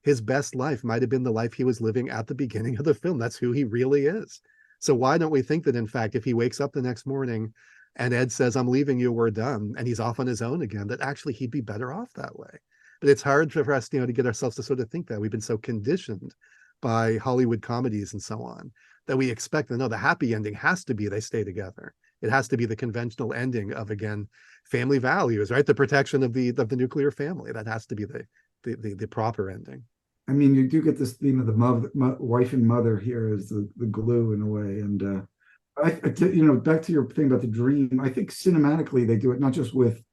his best life might have been the life he was living at the beginning of the film. That's who he really is. So why don't we think that, in fact, if he wakes up the next morning and Ed says, I'm leaving you, we're done, and he's off on his own again, that actually he'd be better off that way. But it's hard for us, to get ourselves to sort of think that. We've been so conditioned by Hollywood comedies and so on that we expect that, no, the happy ending has to be they stay together. It has to be the conventional ending of, again, family values, right? The protection of the nuclear family. That has to be the proper ending. I mean, you do get this theme of the wife and mother here as the glue in a way. And back to your thing about the dream, I think cinematically they do it not just with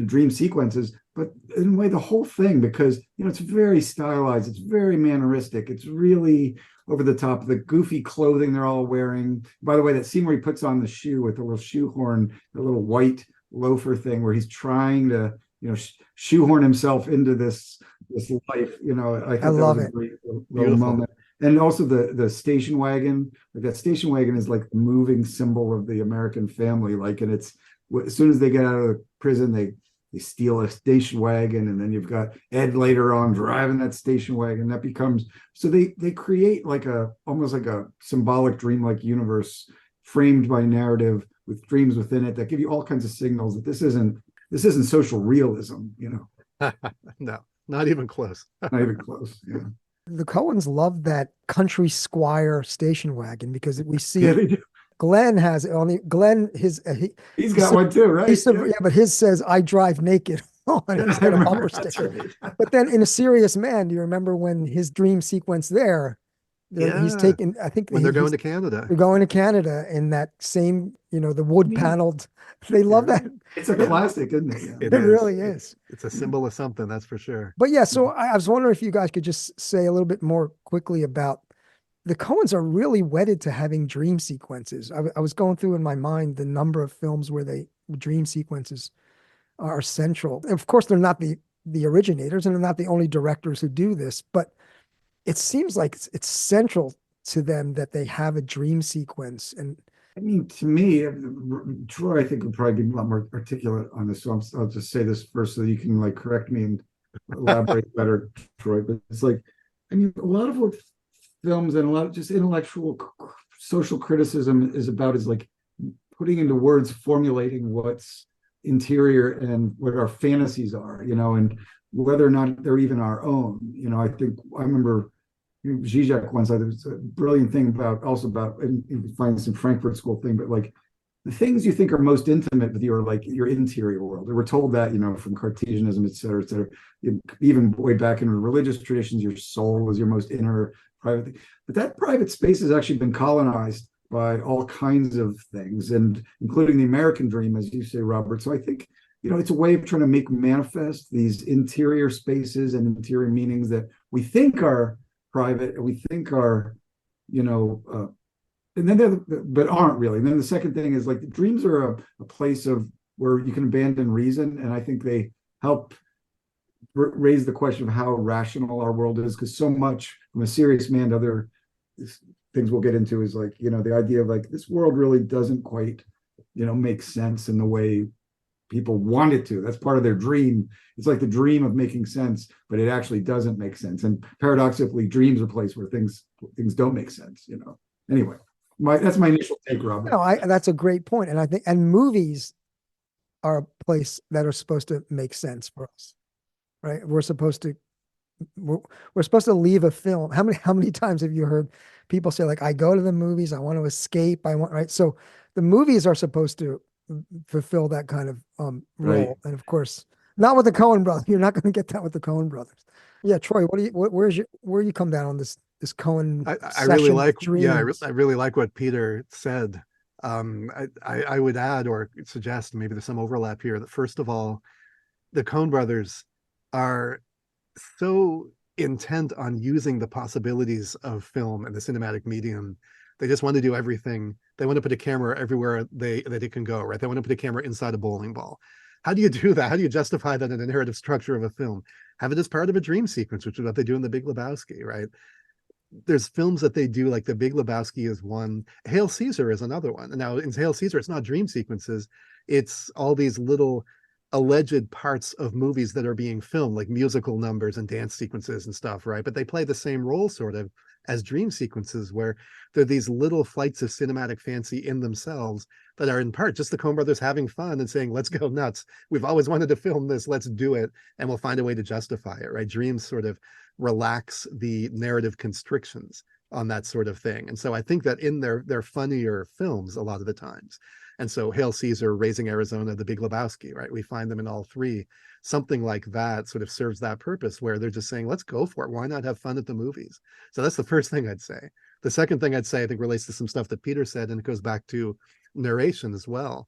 dream sequences, but in a way the whole thing, because it's very stylized, it's very manneristic, it's really over the top. The goofy clothing they're all wearing. By the way, that scene where he puts on the shoe with the little shoehorn, the little white loafer thing, where he's trying to shoehorn himself into this life. I thought love that was it. a great little moment. And also the station wagon. Like, that station wagon is like the moving symbol of the American family. Like, and it's, as soon as they get out of the prison, they steal a station wagon, and then you've got Ed later on driving that station wagon. That becomes, so they create like almost like a symbolic dreamlike universe framed by narrative with dreams within it that give you all kinds of signals that this isn't social realism, No, not even close. Not even close. Yeah. The Coens love that country squire station wagon because we see Yeah, they do. Glenn has it only. Glenn, He's got one too, right? Yeah, but his says "I drive naked" on it. It's got a bumper sticker. Right. But then in A Serious Man, do you remember when his dream sequence there? He's taking. I think when they're going to Canada. They're going to Canada in that same, the wood paneled. They love that. It's a classic, isn't it? Yeah. It really is. It's a symbol of something, that's for sure. But yeah, so I was wondering if you guys could just say a little bit more quickly about the Coens are really wedded to having dream sequences. I was going through in my mind the number of films where dream sequences are central. And of course, they're not the originators, and they're not the only directors who do this, but it seems like it's central to them that they have a dream sequence. And I mean, to me, Troy, I think would probably be a lot more articulate on this. So I'll just say this first so that you can correct me and elaborate better, Troy. But it's like, I mean, a lot of what films and a lot of just intellectual social criticism is about is like putting into words, formulating what's interior and what our fantasies are, and whether or not they're even our own. I remember Zizek once said there's a brilliant thing about and you can find this in Frankfurt School thing, but like the things you think are most intimate with you are like your interior world. We're told that, from Cartesianism, et cetera, et cetera. Even way back in religious traditions, your soul is your most inner private thing. But that private space has actually been colonized by all kinds of things, and including the American dream, as you say, Robert. So I think, it's a way of trying to make manifest these interior spaces and interior meanings that we think are private and we think are, and then but aren't really. And then the second thing is like the dreams are a place of where you can abandon reason, and I think they help raise the question of how rational our world is, because so much from a serious man to other things we'll get into is like, the idea of like this world really doesn't quite, make sense in the way people want it to. That's part of their dream. It's like the dream of making sense, but it actually doesn't make sense. And paradoxically, dreams are a place where things don't make sense. Anyway, that's my initial take, Robert. No, that's a great point, and I think movies are a place that are supposed to make sense for us, right? We're supposed to leave a film. How many times have you heard people say like, I go to the movies, I want to escape, right? So the movies are supposed to fulfill that kind of role. Right. And of course, not with the Coen brothers. You're not going to get that with the Coen brothers. Yeah, Troy, where you come down on this Coen I really like dreams? I really like what Peter said. I would add or suggest maybe there's some overlap here that first of all, the Coen brothers are so intent on using the possibilities of film and the cinematic medium. They just want to do everything. They want to put a camera everywhere that it can go, right? They want to put a camera inside a bowling ball. How do you do that? How do you justify that in the narrative structure of a film? Have it as part of a dream sequence, which is what they do in The Big Lebowski, right? There's films that they do, like The Big Lebowski is one. Hail Caesar is another one. And now in Hail Caesar, it's not dream sequences. It's all these little alleged parts of movies that are being filmed, like musical numbers and dance sequences and stuff, right? But they play the same role sort of as dream sequences, where they're these little flights of cinematic fancy in themselves that are in part just the Coen brothers having fun and saying, let's go nuts. We've always wanted to film this. Let's do it. And we'll find a way to justify it, right? Dreams sort of relax the narrative constrictions on that sort of thing. And so I think that in their funnier films a lot of the times. And so Hail Caesar, Raising Arizona, The Big Lebowski, right? We find them in all three. Something like that sort of serves that purpose where they're just saying, let's go for it. Why not have fun at the movies? So that's the first thing I'd say. The second thing I'd say, I think relates to some stuff that Peter said, and it goes back to narration as well.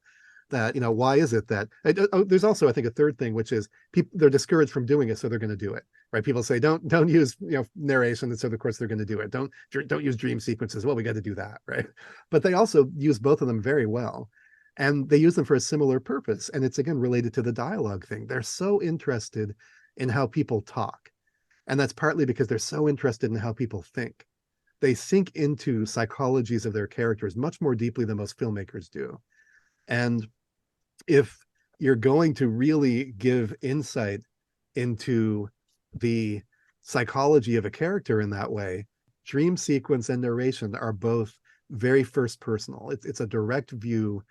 That, why is it that there's also, I think, a third thing, which is people, they're discouraged from doing it, so they're going to do it, right? People say, don't use, narration. And so of course they're going to do it. Don't use dream sequences. Well, we got to do that, right? But they also use both of them very well. And they use them for a similar purpose. And it's, again, related to the dialogue thing. They're so interested in how people talk. And that's partly because they're so interested in how people think. They sink into psychologies of their characters much more deeply than most filmmakers do. And if you're going to really give insight into the psychology of a character in that way, dream sequence and narration are both very first personal. It's a direct view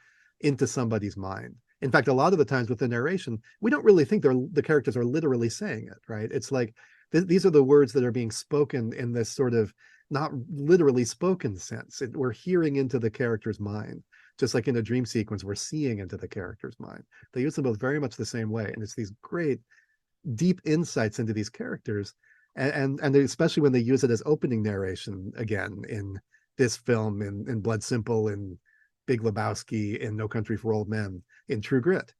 into somebody's mind. In fact, a lot of the times with the narration, we don't really think the characters are literally saying it, right? It's like these are the words that are being spoken in this sort of not literally spoken sense. We're hearing into the character's mind, just like in a dream sequence, we're seeing into the character's mind. They use them both very much the same way. And it's these great, deep insights into these characters. And especially when they use it as opening narration, again, in this film, in Blood Simple, in Big Lebowski, in No Country for Old Men, in True Grit.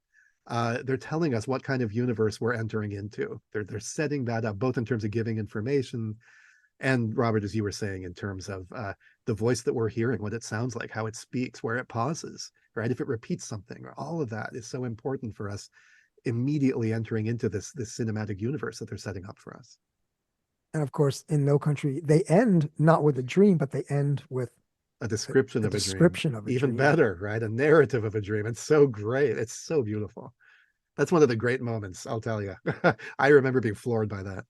They're telling us what kind of universe we're entering into. They're setting that up, both in terms of giving information, and Robert, as you were saying, in terms of the voice that we're hearing, what it sounds like, how it speaks, where it pauses, right? If it repeats something, all of that is so important for us immediately entering into this cinematic universe that they're setting up for us. And of course, in No Country, they end not with a dream, but they end with a description of a description dream. Of a Even dream. better, right? A narrative of a dream. It's so great. It's so beautiful. That's one of the great moments, I'll tell you. I remember being floored by that.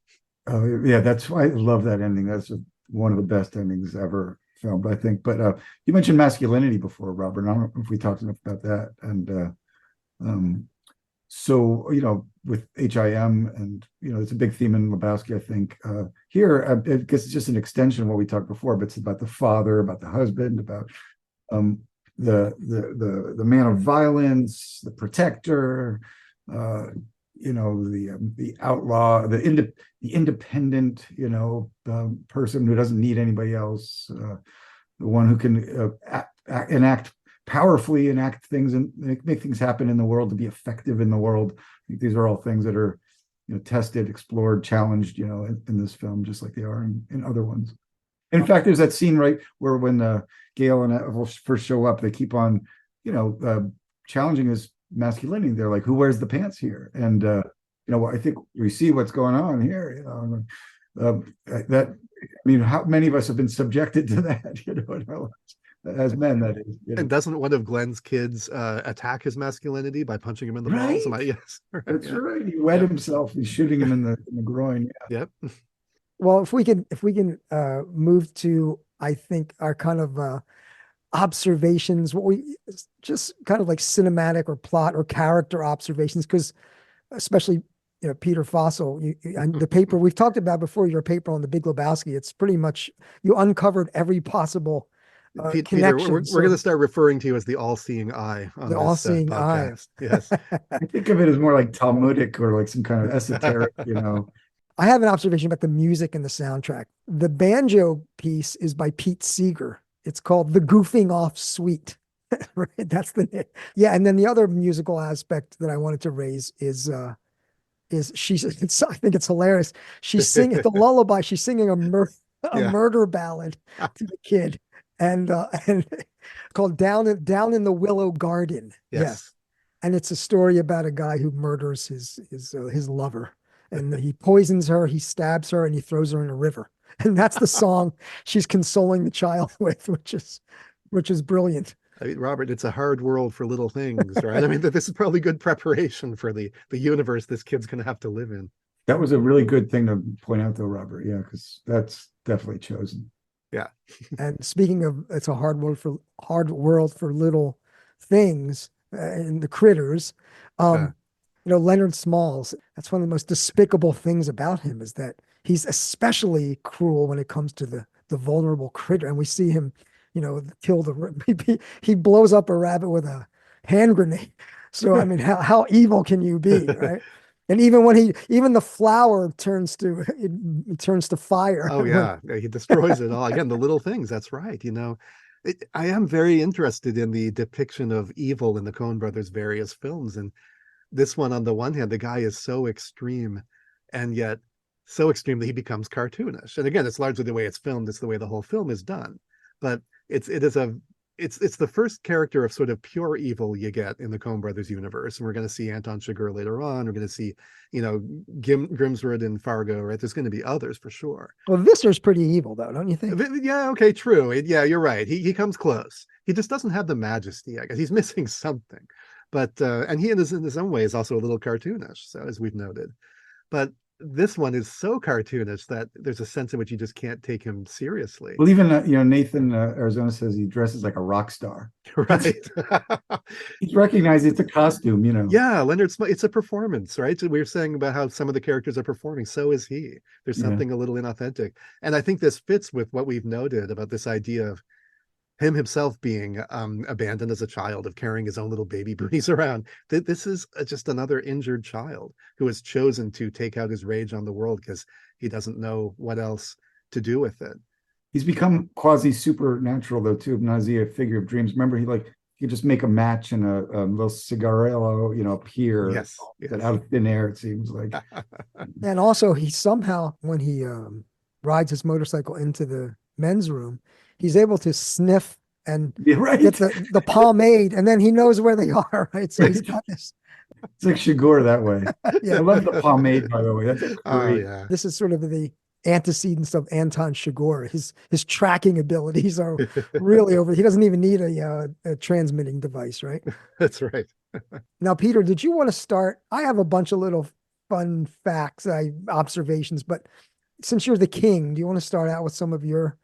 Oh yeah, that's why I love that ending. That's one of the best endings ever filmed, I think. But you mentioned masculinity before, Robert. I don't know if we talked enough about that. And so with HIM, and it's a big theme in Lebowski, I think. Here, I guess it's just an extension of what we talked before, but it's about the father, about the husband, about the man of violence, the protector, the outlaw, the independent, person who doesn't need anybody else, the one who can enact powerfully, enact things and make things happen in the world, to be effective in the world. I think these are all things that are, tested, explored, challenged, in this film, just like they are in other ones. In fact, there's that scene right where when Gail and Evel first show up, they keep on, challenging his masculinity. They're like, who wears the pants here? And I think we see what's going on here, that, I mean, how many of us have been subjected to that, in our lives, as men, that is, And doesn't one of Glenn's kids attack his masculinity by punching him in the balls? right? Yes. That's Yeah. right. He wet himself. He's shooting him in the groin. Yep. Well, if we can move to, I think, our kind of observations, what we just kind of like cinematic or plot or character observations, because especially Peter Fossil, and the paper we've talked about before, your paper on the Big Lebowski, it's pretty much you uncovered every possible Peter, connection. we're going to start referring to you as the all-seeing eye on the this all-seeing eye. podcast. Yes. I think of it as more like Talmudic or like some kind of esoteric, I have an observation about the music and the soundtrack. The banjo piece is by Pete Seeger. It's called The Goofing Off Suite. Right? That's the name. Yeah, and then the other musical aspect that I wanted to raise is I think it's hilarious. She's singing the lullaby. She's singing a murder ballad to the kid, and called Down in the Willow Garden. Yes. And it's a story about a guy who murders his lover, and he poisons her, he stabs her, and he throws her in a river. And that's the song she's consoling the child with, which is brilliant. I mean, Robert, it's a hard world for little things, right? I mean, this is probably good preparation for the universe this kid's going to have to live in. That was a really good thing to point out, though, Robert. Yeah, because that's definitely chosen. Yeah. And speaking of, it's a hard world for little things and the critters. Leonard Smalls, that's one of the most despicable things about him, is that he's especially cruel when it comes to the vulnerable critter. And we see him, kill he blows up a rabbit with a hand grenade. So, I mean, how evil can you be, right? And even when even the flower turns to fire. Oh yeah, he destroys it all. Again, the little things. That's right. I am very interested in the depiction of evil in the Coen brothers' various films, and this one, on the one hand, the guy is so extreme, and yet so extreme that he becomes cartoonish. And again, it's largely the way it's filmed. It's the way the whole film is done. But it's the first character of sort of pure evil you get in the Coen brothers universe. And we're going to see Anton Chigurh later on. We're going to see, Grimsrud in Fargo, right? There's going to be others for sure. Well, Visser's pretty evil, though, don't you think? Yeah, okay, true. Yeah, you're right. He comes close. He just doesn't have the majesty, I guess. He's missing something. But and he in his own way is also a little cartoonish, so as we've noted. But this one is so cartoonish that there's a sense in which you just can't take him seriously. Well, even Nathan Arizona says he dresses like a rock star. Right. He's recognized it's a costume, Yeah, Leonard Smalls, it's a performance, right? So we were saying about how some of the characters are performing. So is he. There's something a little inauthentic. And I think this fits with what we've noted about this idea of him himself being abandoned as a child, of carrying his own little baby booties around. This is just another injured child who has chosen to take out his rage on the world because he doesn't know what else to do with it. He's become quasi supernatural, though, too. Nazi, a figure of dreams. Remember, he could just make a match and a little cigarello, appear out of thin air, it seems like. And also, he somehow, when he rides his motorcycle into the men's room, he's able to sniff and get the pomade, and then he knows where they are, right? So he's got this. It's like Chigurh that way. I love the pomade, by the way. That's great. Oh, yeah. This is sort of the antecedents of Anton Chigurh. His tracking abilities are really over. He doesn't even need a transmitting device, right? That's right. Now, Peter, did you want to start? I have a bunch of little fun facts, observations, but since you're the king, do you want to start out with some of your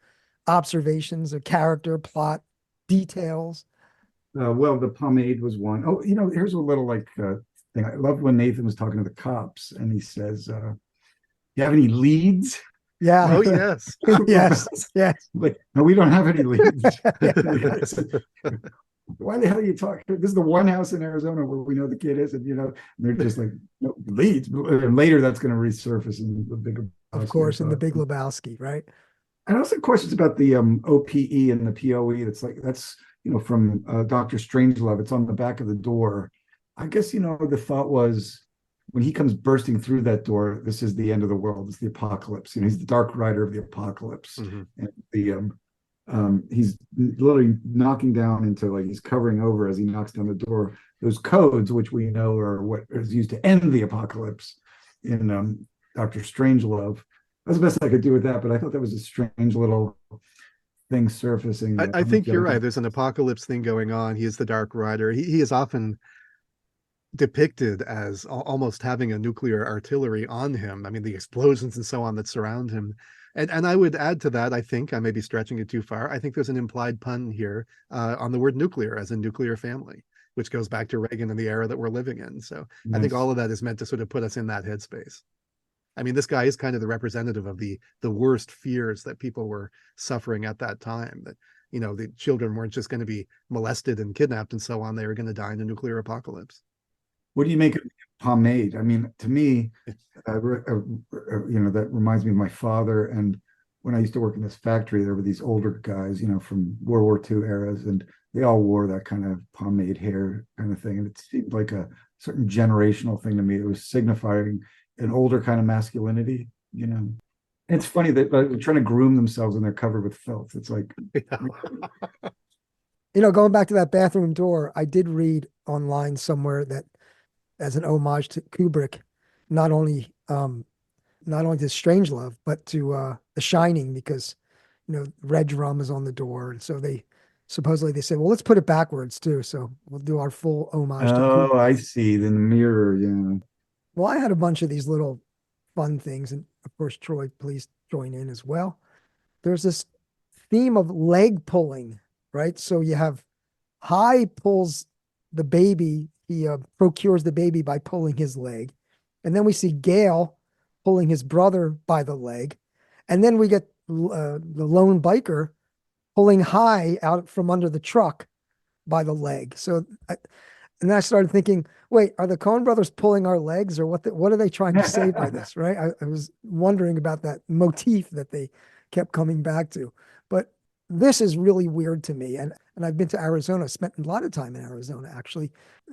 observations of character, plot, details? Well, the pomade was one. Oh, here's a little thing. I loved when Nathan was talking to the cops and he says, you have any leads? Yeah. Oh, yes. Yes. Like, no, we don't have any leads. Why the hell are you talking? This is the one house in Arizona where we know the kid is, and they're just like, no, leads. And later that's going to resurface in the bigger. Of course, in the Big Lebowski, right? And also questions about the OPE and the POE. That's from Dr. Strangelove. It's on the back of the door. I guess the thought was when he comes bursting through that door, this is the end of the world. It's the apocalypse. He's the Dark Rider of the apocalypse, and he's literally knocking down into he's covering over as he knocks down the door those codes, which we know are what is used to end the apocalypse. Dr. Strangelove. That's the best I could do with that, but I thought that was a strange little thing surfacing. I think you're right. There's an apocalypse thing going on. He is the Dark Rider. He is often depicted as almost having a nuclear artillery on him. I mean, the explosions and so on that surround him. And I would add to that, I think I may be stretching it too far. I think there's an implied pun here on the word nuclear, as in nuclear family, which goes back to Reagan and the era that we're living in. So nice. I think all of that is meant to sort of put us in that headspace. I mean, this guy is kind of the representative of the worst fears that people were suffering at that time, that, you know, the children weren't just going to be molested and kidnapped and so on. They were going to die in a nuclear apocalypse. What do you make of pomade? I mean, to me, that reminds me of my father. And when I used to work in this factory, there were these older guys, from World War II eras, and they all wore that kind of pomade hair kind of thing. And it seemed like a certain generational thing to me. It was signifying an older kind of masculinity, And it's funny that they're trying to groom themselves and they're covered with filth. It's like, going back to that bathroom door, I did read online somewhere that as an homage to Kubrick, not only to Strangelove, but to The Shining, because red drum is on the door, and so they said, well, let's put it backwards too, so we'll do our full homage to Kubrick. Oh, I see, the mirror. Well, I had a bunch of these little fun things, and of course, Troy, please join in as well. There's this theme of leg pulling, right? So you have High pulls the baby. He procures the baby by pulling his leg. And then we see Gale pulling his brother by the leg. And then we get the lone biker pulling High out from under the truck by the leg. And then I started thinking, wait, are the Coen brothers pulling our legs, or what are they trying to say by this, right? I was wondering about that motif that they kept coming back to. But this is really weird to me. And I've been to Arizona, spent a lot of time in Arizona, actually.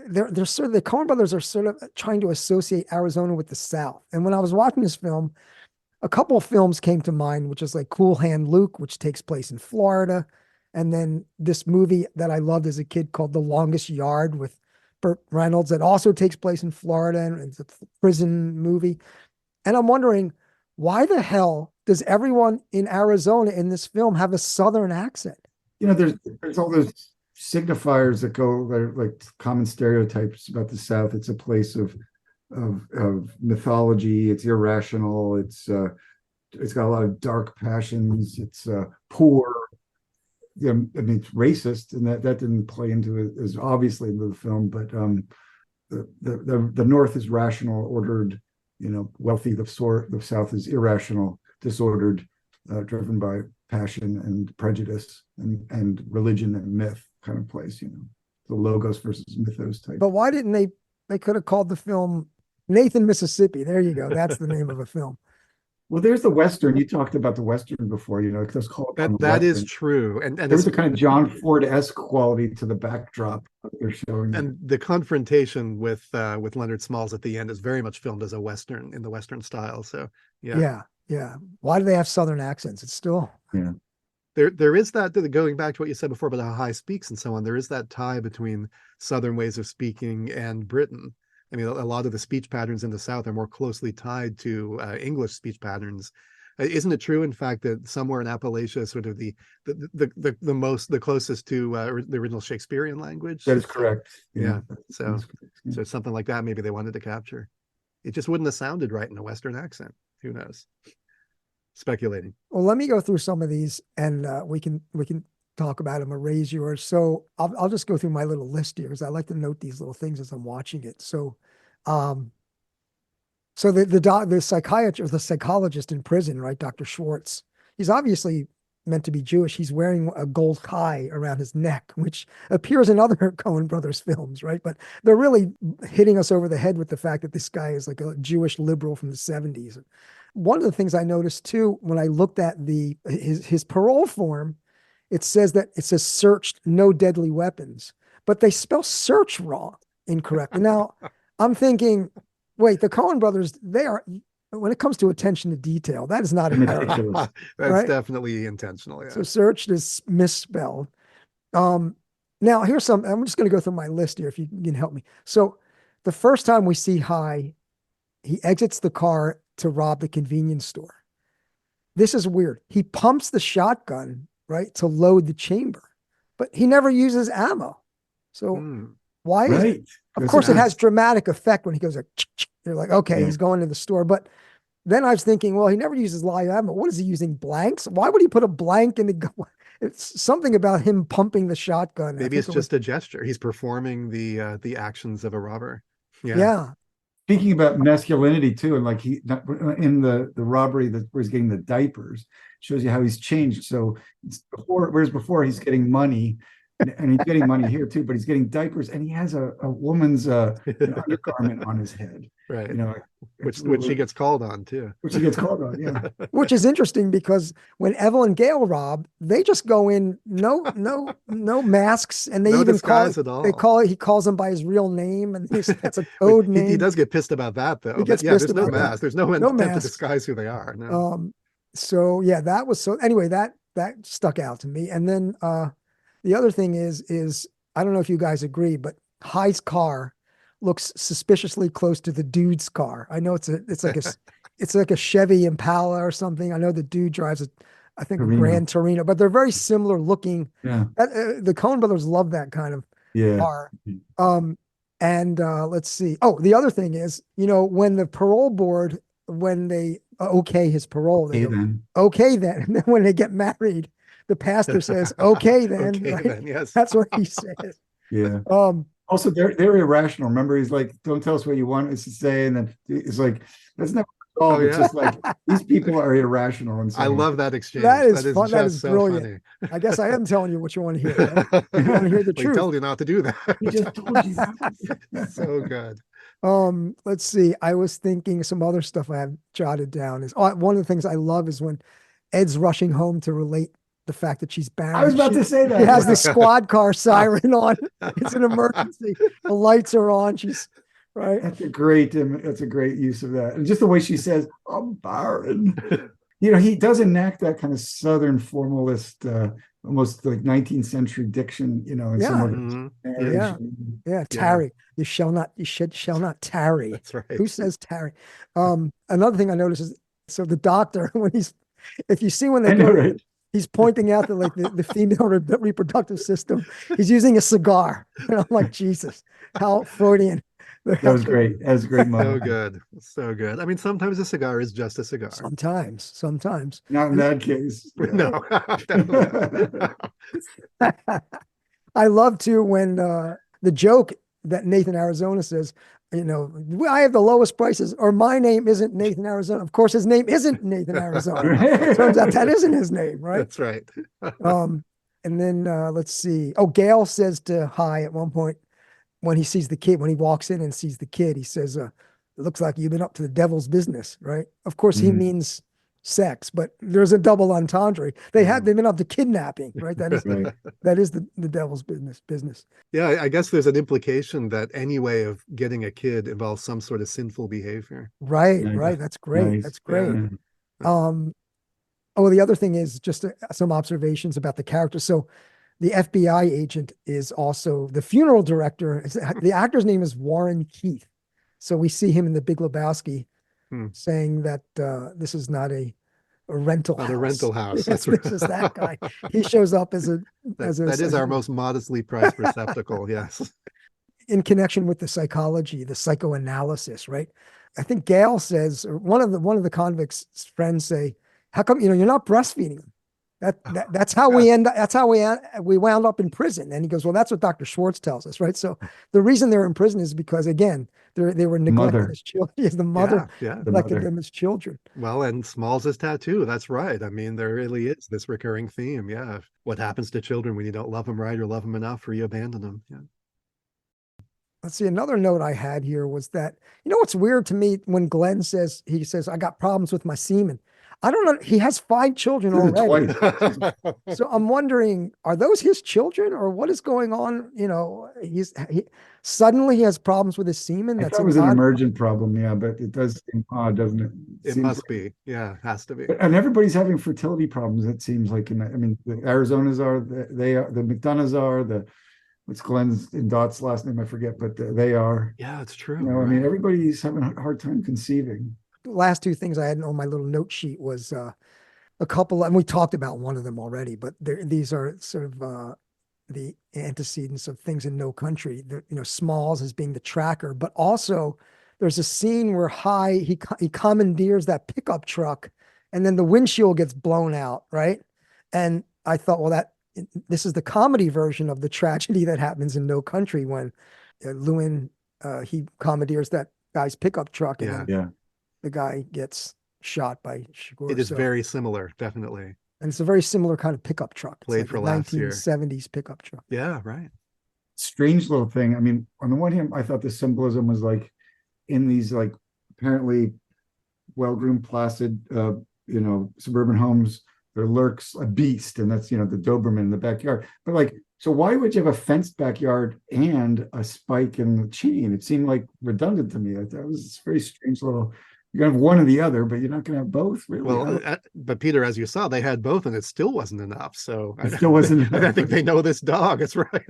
They're sort of, the Coen brothers are sort of trying to associate Arizona with the South. And when I was watching this film, a couple of films came to mind, which is like Cool Hand Luke, which takes place in Florida. And then this movie that I loved as a kid called The Longest Yard with Burt Reynolds, that also takes place in Florida, and it's a prison movie. And I'm wondering, why the hell does everyone in Arizona in this film have a Southern accent? There's all those signifiers that go, that are like common stereotypes about the South. It's a place of mythology. It's irrational. It's got a lot of dark passions. It's poor. It's racist, and that didn't play into it as obviously into the film. But the North is rational, ordered. Wealthy. The South is irrational, disordered, driven by passion and prejudice and religion and myth kind of place. The logos versus mythos type. But why didn't they could have called the film Nathan, Mississippi. There you go. That's the name of a film. Well, there's the Western. You talked about the Western before, it's called that is true. And there's a kind of John Ford-esque quality to the backdrop that they're showing. And the confrontation with Leonard Smalls at the end is very much filmed as a Western, in the Western style. So yeah. Why do they have Southern accents? It's still There is that, going back to what you said before about how High speaks and so on, there is that tie between Southern ways of speaking and Britain. I mean, a lot of the speech patterns in the South are more closely tied to English speech patterns. Isn't it true, in fact, that somewhere in Appalachia, sort of the closest to the original Shakespearean language? That is correct. Yeah. So something like that, maybe they wanted to capture. It just wouldn't have sounded right in a Western accent. Who knows? Speculating. Well, let me go through some of these, and we can talk about them or raise yours. So I'll just go through my little list here, because I like to note these little things as I'm watching it. So, the psychiatrist, the psychologist in prison, right, Dr. Schwartz, he's obviously meant to be Jewish. He's wearing a gold tie around his neck, which appears in other Coen brothers films, right? But they're really hitting us over the head with the fact that this guy is like a Jewish liberal from the 70s. One of the things I noticed too, when I looked at his parole form, it says searched, no deadly weapons, but they spell search wrong, incorrect. And now I'm thinking, wait, the Coen brothers, when it comes to attention to detail, that is not an error. That's right? Definitely intentional. Yeah. So searched is misspelled. Now here's I'm just going to go through my list here if you can help me. So the first time we see High he exits the car to rob the convenience store. This is weird. He pumps the shotgun, right, to load the chamber, but he never uses ammo. So why is Right. of course it has dramatic effect when he goes like, you're like, okay, Yeah. he's going to the store. But then I was thinking, well, he never uses live ammo. What is he using? Blanks? Why would he put a blank in the gun? It's something about him pumping the shotgun. Maybe it's just a gesture. He's performing the actions of a robber. Yeah. Speaking about masculinity too, and like he in the robbery that where he's getting the diapers shows you how he's changed. So it's whereas before he's getting money, and he's getting money here too, but he's getting diapers, and he has a woman's undergarment on his head, right? You know, which he gets called on too. Which he gets called on, yeah. Which is interesting because when Evel and Gail rob, they just go in no masks, and they no even disguise at all. He calls him by his real name, and that's a code name. He does get pissed about that though. He gets there's pissed no about mask. that. There's no intent to masks. disguise who they are. No. So yeah, that was so. Anyway, that stuck out to me, and then the other thing is I don't know if you guys agree, but High's car looks suspiciously close to the dude's car. I know it's like a Chevy Impala or something. I know the dude drives I think a Grand Torino, but they're very similar looking. Yeah. The Coen brothers love that kind of car. And let's see. Oh, the other thing is, when the parole board, when they okay his parole, they okay then. And then when they get married, the pastor says, okay then. Okay, right? then, yes. That's what he says. Yeah. Also, they're irrational. Remember, he's like, "Don't tell us what you want us to say," and then it's like, "That's never solved." It's just like these people are irrational. And I love that exchange. That is fun. That is so brilliant. funny. I guess I am telling you what you want to hear. Right? You want to hear the truth. He told you not to do that. He just told you that. So good. Let's see. I was thinking some other stuff I have jotted down is one of the things I love is when Ed's rushing home to relate the fact that she's bound. I was about to say that. She has the squad car siren on. It's an emergency. The lights are on. She's right. That's a great use of that. And just the way she says, "I'm barren." He does enact that kind of Southern formalist, almost like 19th century diction, in some of tarry. You shall not tarry. That's right. Who says tarry? Another thing I noticed is, so the doctor, if you see when they go, right? He's pointing out that the female reproductive system, he's using a cigar. And I'm like, Jesus, how Freudian. That was great. That was a great moment. So good. So good. I mean, sometimes a cigar is just a cigar. Sometimes. Not in that case. No. I love too when the joke that Nathan Arizona says, I have the lowest prices, or my name isn't Nathan Arizona. Of course, his name isn't Nathan Arizona. It turns out that isn't his name, right? That's right. And then let's see. Oh, Gail says to High at one point when he sees the kid, when he walks in and sees the kid, he says, it looks like you've been up to the devil's business, right? Of course, he means sex, but there's a double entendre. They've been up to kidnapping, right? That is that is the devil's business. Yeah, I guess there's an implication that any way of getting a kid involves some sort of sinful behavior. Right. That's great. Nice. That's great. Yeah. The other thing is just some observations about the character. So the FBI agent is also the funeral director. The actor's name is Warren Keith. So we see him in The Big Lebowski saying that this is not a rental house. A rental house. That's right. This is that guy. He shows up as that is our most modestly priced receptacle. Yes. In connection with the psychology, the psychoanalysis, right? I think Gail says, or one of the convicts' friends say, "How come you're not breastfeeding them?" That's how we end up. That's how we wound up in prison. And he goes, "Well, that's what Dr. Schwartz tells us, right?" So the reason they're in prison is because, again, they were neglected as children. The mother neglected them as children. Well, and Smalls' tattoo. That's right. I mean, there really is this recurring theme. Yeah, what happens to children when you don't love them right or love them enough, or you abandon them? Yeah. Let's see. Another note I had here was that, what's weird to me when Glenn says, I got problems with my semen. I don't know. He has 5 children already. So I'm wondering, are those his children or what is going on? Suddenly he has problems with his semen. I thought it was an emergent problem. Yeah, but it does seem odd, doesn't it? It must be. Yeah, it has to be. And everybody's having fertility problems. It seems like, the Arizonas are, the McDonoughs are, what's Glenn's and Dot's last name? I forget, but they are. Yeah, it's true. You know, I mean, everybody's having a hard time conceiving. The last two things I had on my little note sheet was a couple, and we talked about one of them already, but these are sort of the antecedents of things in No Country. Smalls as being the tracker, but also there's a scene where he commandeers that pickup truck, and then the windshield gets blown out, right? And I thought, well, this is the comedy version of the tragedy that happens in No Country when Lewin he commandeers that guy's pickup truck, and then the guy gets shot by Chigurh. It is very similar, definitely. And it's a very similar kind of pickup truck. It's Played like for a laughs here. 1970s pickup truck. Yeah, right. Strange little thing. I mean, on the one hand, I thought the symbolism was like in these like apparently well-groomed, placid, suburban homes, there lurks a beast, and that's the Doberman in the backyard. But like, so why would you have a fenced backyard and a spike in the chain? It seemed like redundant to me. That was a very strange little. You're gonna have one or the other, but you're not gonna have both, really. Well, but Peter, as you saw, they had both, and it still wasn't enough. So it still wasn't enough. I think they know this dog. That's right.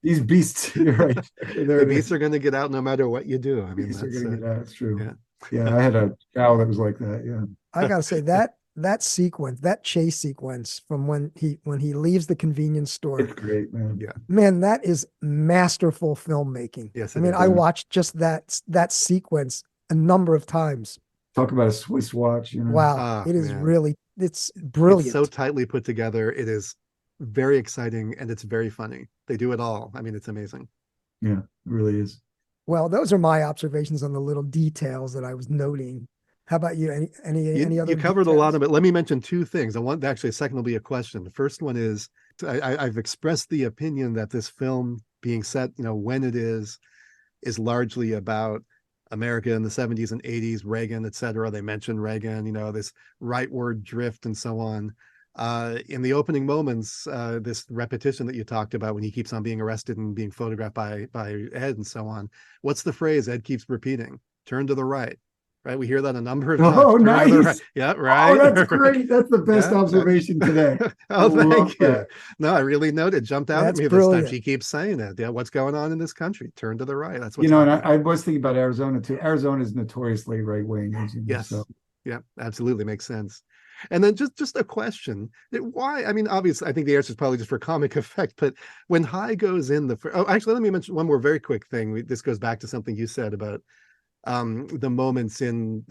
These beasts, you're right. The beasts are going to get out no matter what you do. I mean, beasts are gonna get out. It's true. Yeah. I had a cow that was like that. Yeah. I gotta say that sequence, that chase sequence from when he leaves the convenience store. It's great, man. Yeah. Man, that is masterful filmmaking. Yes. I mean, I watched just that sequence a number of times. Talk about a Swiss watch, Wow. It is really, it's brilliant. It's so tightly put together. It is very exciting, and it's very funny. They do it all. I mean, it's amazing. Yeah, it really is. Well, those are my observations on the little details that I was noting. How about you? Any other? You covered details? a lot of it. Let me mention two things. Actually, a second will be a question. The first one is I've expressed the opinion that this film being set, when it is largely about America in the 70s and 80s, Reagan, et cetera. They mentioned Reagan, this rightward drift and so on. In the opening moments, this repetition that you talked about when he keeps on being arrested and being photographed by Ed and so on. What's the phrase Ed keeps repeating? Turn to the right. Right, we hear that a number of times. Oh, nice! Right. Yeah, right. Oh, that's great. That's the best observation today. Oh, thank you. No, I really noted. Jumped out That's at me brilliant. this time. She keeps saying it. Yeah, what's going on in this country? Turn to the right. That's what's and I was thinking about Arizona too. Arizona is notoriously right wing. Yes. So. Yeah, absolutely makes sense. And then just a question: why? I mean, obviously, I think the answer is probably just for comic effect. But when High goes in actually, let me mention one more very quick thing. This goes back to something you said about the moments in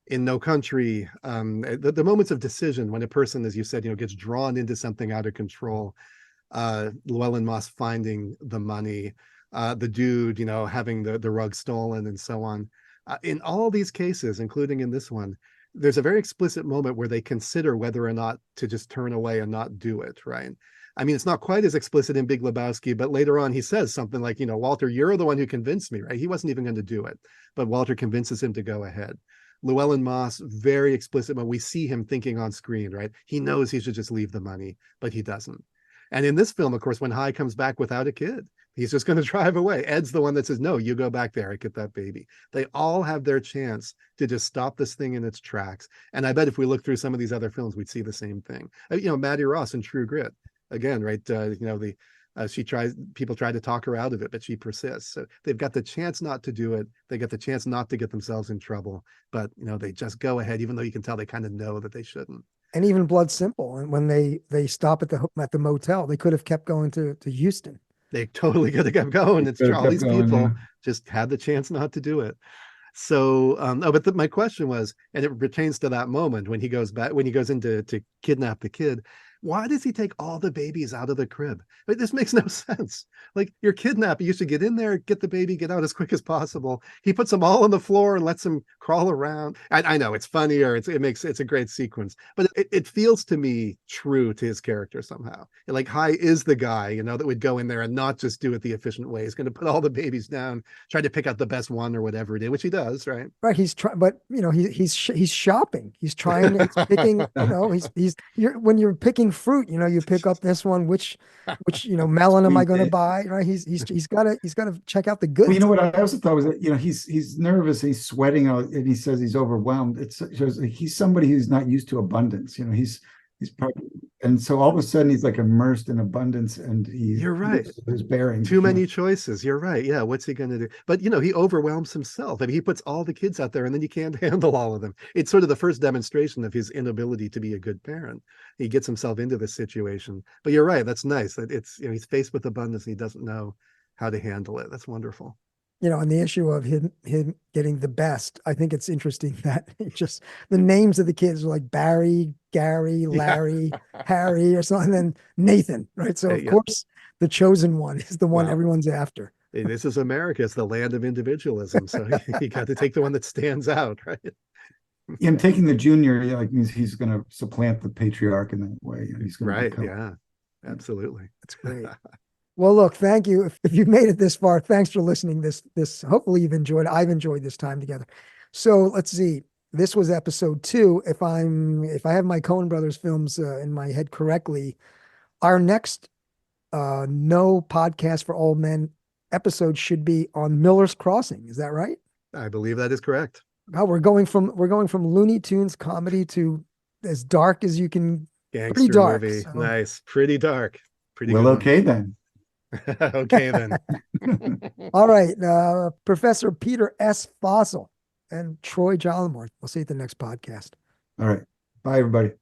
No Country, the moments of decision when a person, as you said, gets drawn into something out of control. Llewellyn Moss finding the money, the dude, having the rug stolen and so on. In all these cases, including in this one, there's a very explicit moment where they consider whether or not to just turn away and not do it, right? I mean, it's not quite as explicit in Big Lebowski, but later on he says something like, Walter, you're the one who convinced me, right? He wasn't even going to do it, but Walter convinces him to go ahead. Llewellyn Moss, very explicit, but we see him thinking on screen, right? He knows he should just leave the money, but he doesn't. And in this film, of course, when High comes back without a kid, he's just going to drive away. Ed's the one that says, no, you go back there and get that baby. They all have their chance to just stop this thing in its tracks. And I bet if we look through some of these other films, we'd see the same thing. Maddie Ross in True Grit, again, right? People try to talk her out of it, but she persists. So they've got the chance not to do it. They get the chance not to get themselves in trouble, but they just go ahead, even though you can tell they kind of know that they shouldn't. And even Blood Simple, and when they stop at the motel, they could have kept going to Houston. They totally could have kept going. It's all these people just had the chance not to do it. So, my question was, and it pertains to that moment when he goes in to kidnap the kid. Why does he take all the babies out of the crib? Like, this makes no sense. Like, you're kidnapping. You should get in there, get the baby, get out as quick as possible. He puts them all on the floor and lets them crawl around. I know it's funny, or it's a great sequence, but it feels to me true to his character somehow. Like, High is the guy, that would go in there and not just do it the efficient way. He's going to put all the babies down, try to pick out the best one or whatever he did, which he does, right? Right. He's trying, but he's shopping. He's trying. He's picking. When you're picking fruit, you pick up this one. Which melon am I going to buy? Right. He's got to check out the goods. Well, you know what I also thought was that he's nervous, he's sweating out, and he says he's overwhelmed. It shows he's somebody who's not used to abundance. He's He's probably, and so all of a sudden he's like immersed in abundance, and You're right. his bearings. Too many choices. You're right. Yeah. What's he going to do? But, he overwhelms himself. I mean, he puts all the kids out there and then you can't handle all of them. It's sort of the first demonstration of his inability to be a good parent. He gets himself into this situation. But you're right. That's nice that he's faced with abundance and he doesn't know how to handle it. That's wonderful. On the issue of him getting the best, I think it's interesting that just the names of the kids are like Barry, Gary, Larry, Harry, or something, and then Nathan, right? So of course the chosen one is the one everyone's after. Hey, this is America. It's the land of individualism. So you got to take the one that stands out, right? And taking the junior, means he's going to supplant the patriarch in that way. He's going right. Become... Yeah, absolutely. That's great. Well, look, thank you. If you've made it this far, thanks for listening. This hopefully you've enjoyed. I've enjoyed this time together. So let's see. This was episode 2. If I have my Coen Brothers films in my head correctly, our next No Podcast for Old Men episode should be on Miller's Crossing. Is that right? I believe that is correct. Oh, we're going from Looney Tunes comedy to as dark as you can. Gangster pretty dark. Movie. So. Nice. Pretty dark. Pretty well, good. Okay then. Okay then. All right. Professor Peter S. Fossil and Troy Jollimore. We'll see you at the next podcast. All right. Bye, everybody.